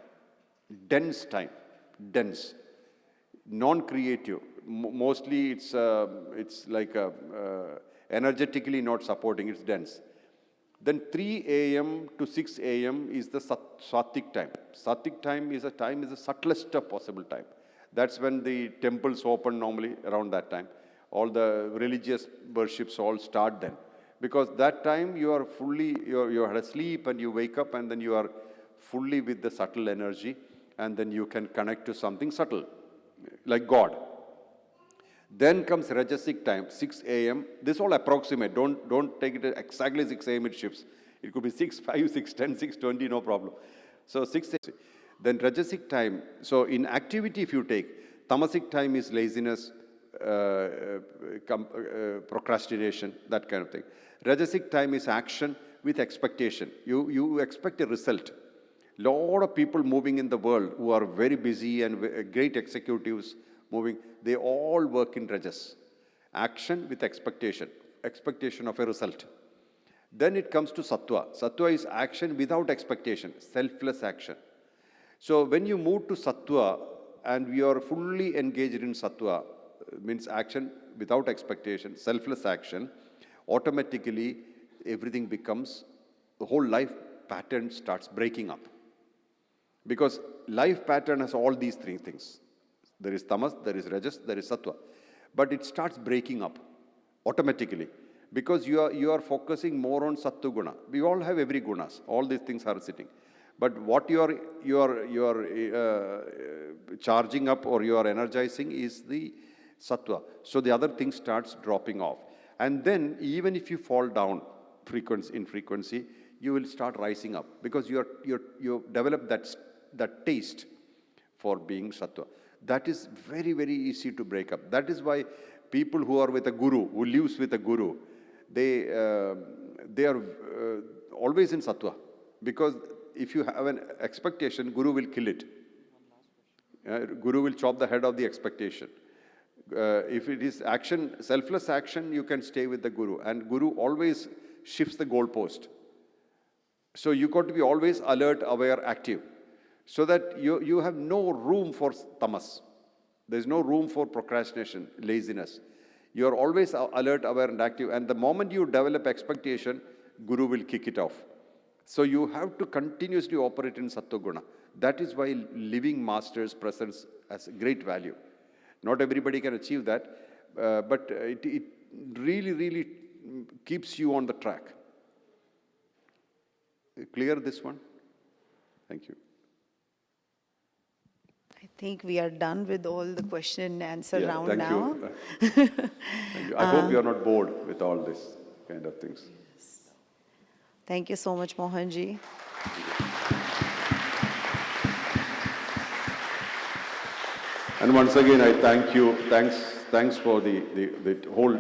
dense time, dense, non-creative. Mostly it's like energetically not supporting, it's dense. Then 3 a.m. to 6 a.m. is the sattvic time. Sattvic time is the subtlest of possible time. That's when the temples open normally around that time. All the religious worships all start then. Because that time you are fully, you're asleep and you wake up and then you are fully with the subtle energy and then you can connect to something subtle, like God. Then comes Rajasic time, 6 a.m. This all approximate. Don't take it exactly 6 a.m. it shifts. It could be 6:05, 6:10, 6:20, no problem. So 6 a.m. Then Rajasic time. So in activity, if you take, Tamasic time is laziness, procrastination, that kind of thing. Rajasic time is action with expectation. You expect a result. Lot of people moving in the world who are very busy and great executives moving, they all work in Rajas. Action with expectation of a result. Then it comes to Sattva. Sattva is action without expectation, selfless action. So when you move to Sattva and we are fully engaged in Sattva, means action without expectation, selfless action, automatically everything becomes, the whole life pattern starts breaking up. Because life pattern has all these three things. There is tamas, there is rajas, there is sattva. But it starts breaking up automatically because you are focusing more on sattva guna. We all have every gunas. All these things are sitting. But what you are charging up or you are energizing is the sattva. So the other thing starts dropping off. And then even if you fall down in frequency, you will start rising up because you develop that taste for being sattva. That is very, very easy to break up. That is why people who are with a guru, who lives with a guru, they are always in sattva. Because if you have an expectation, guru will kill it. Guru will chop the head of the expectation. If it is action, selfless action, you can stay with the Guru. And Guru always shifts the goalpost. So you got to be always alert, aware, active. So that you have no room for tamas. There's no room for procrastination, laziness. You are always alert, aware, and active. And the moment you develop expectation, Guru will kick it off. So you have to continuously operate in Sattva-guna. That is why living master's presence has great value. Not everybody can achieve that, but it really, really keeps you on the track. Clear this one? Thank you. I think we are done with all the question and answer round thank now. You. Thank you. I hope you are not bored with all this kind of things. Thank you so much, Mohanji. And once again, I thank you. Thanks for the whole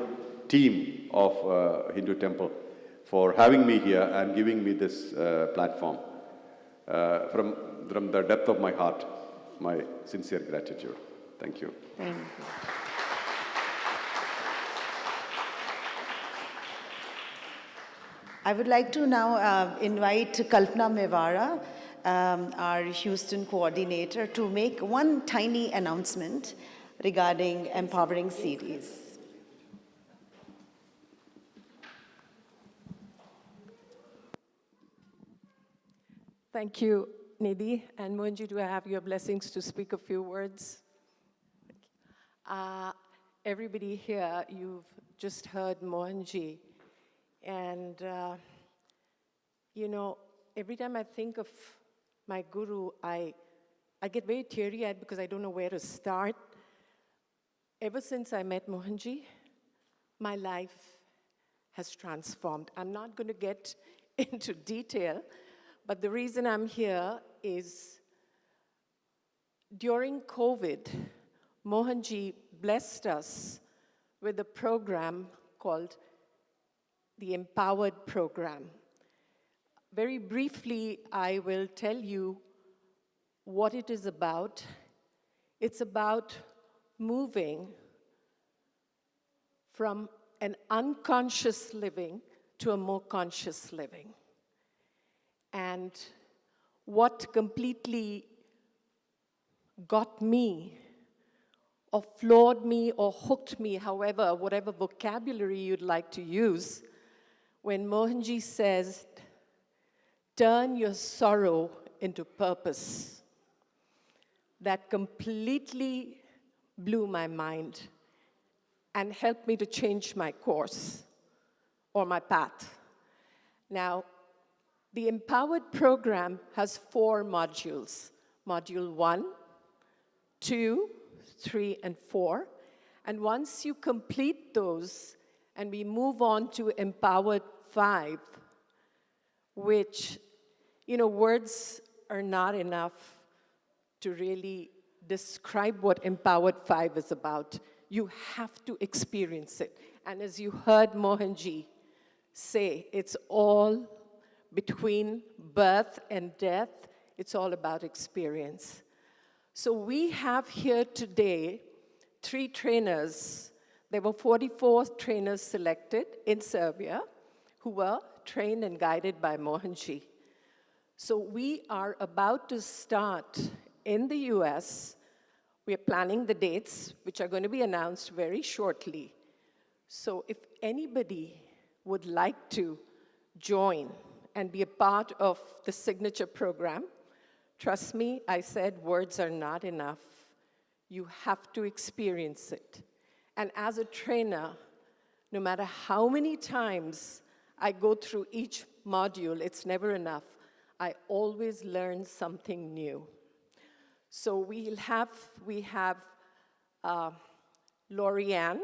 team of Hindu Temple for having me here and giving me this platform. From the depth of my heart, my sincere gratitude. Thank you. Thank you. I would like to now invite Kalpana Mewara, our Houston coordinator, to make one tiny announcement regarding Empowering Series. Thank you, Nidhi. And Mohanji, do I have your blessings to speak a few words? Everybody here, you've just heard Mohanji. And, you know, every time I think of my guru, I get very teary-eyed because I don't know where to start. Ever since I met Mohanji, my life has transformed. I'm not going to get into detail, but the reason I'm here is during COVID, Mohanji blessed us with a program called the Empowered Program. Very briefly, I will tell you what it is about. It's about moving from an unconscious living to a more conscious living. And what completely got me, or floored me, or hooked me, however, whatever vocabulary you'd like to use, when Mohanji says, turn your sorrow into purpose. That completely blew my mind and helped me to change my course or my path. Now, the Empowered program has 4 modules. Module 1, 2, 3, and 4. And once you complete those, and we move on to Empowered 5, which, you know, words are not enough to really describe what Empowered 5 is about. You have to experience it. And as you heard Mohanji say, it's all between birth and death. It's all about experience. So we have here today 3 trainers. There were 44 trainers selected in Serbia who were trained and guided by Mohanji. So we are about to start in the US. We are planning the dates, which are going to be announced very shortly. So if anybody would like to join and be a part of the signature program, trust me, I said words are not enough. You have to experience it. And as a trainer, no matter how many times I go through each module, it's never enough. I always learn something new. So we have Lorianne,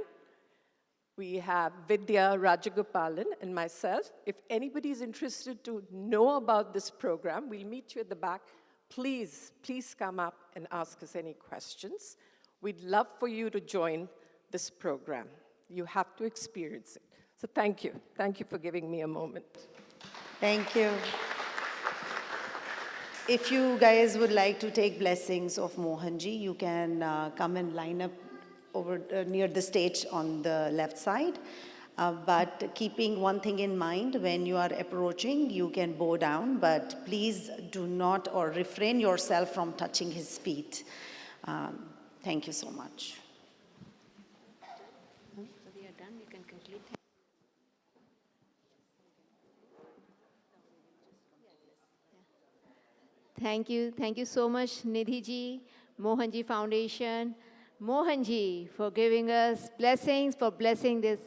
we have Vidya Rajagopalan, and myself. If anybody is interested to know about this program, we'll meet you at the back. Please come up and ask us any questions. We'd love for you to join this program. You have to experience it. So thank you. Thank you for giving me a moment. Thank you. If you guys would like to take blessings of Mohanji, you can come and line up over near the stage on the left side. But keeping one thing in mind, when you are approaching, you can bow down, but please do not or refrain yourself from touching his feet. Thank you so much. Thank you so much, Nidhi ji, Mohanji Foundation, Mohanji, for giving us blessings, for blessing this,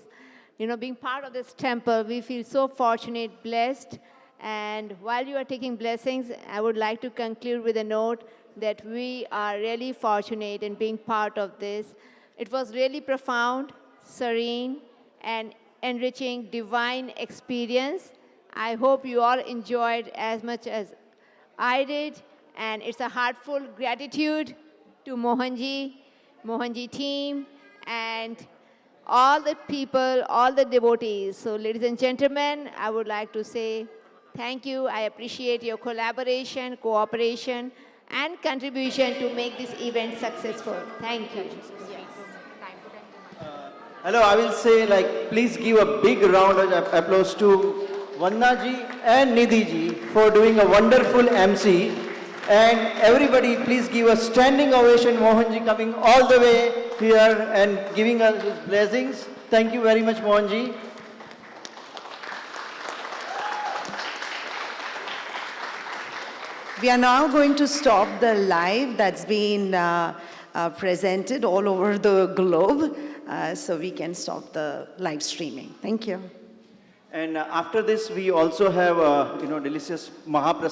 being part of this temple. We feel so fortunate, blessed. And while you are taking blessings, I would like to conclude with a note that we are really fortunate in being part of this. It was really profound, serene, and enriching divine experience. I hope you all enjoyed as much as I did, and it's a heartfelt gratitude to Mohanji team, and all the people, all the devotees. So ladies and gentlemen, I would like to say thank you. I appreciate your collaboration, cooperation, and contribution to make this event successful. Thank you. Hello, I will say, please give a big round of applause to Vandana ji and Nidhi ji for doing a wonderful MC. And everybody, please give a standing ovation. Mohanji coming all the way here and giving us his blessings. Thank you very much, Mohanji. We are now going to stop the live that's been presented all over the globe, so we can stop the live streaming. Thank you. And after this, we also have, delicious Mahaprasad.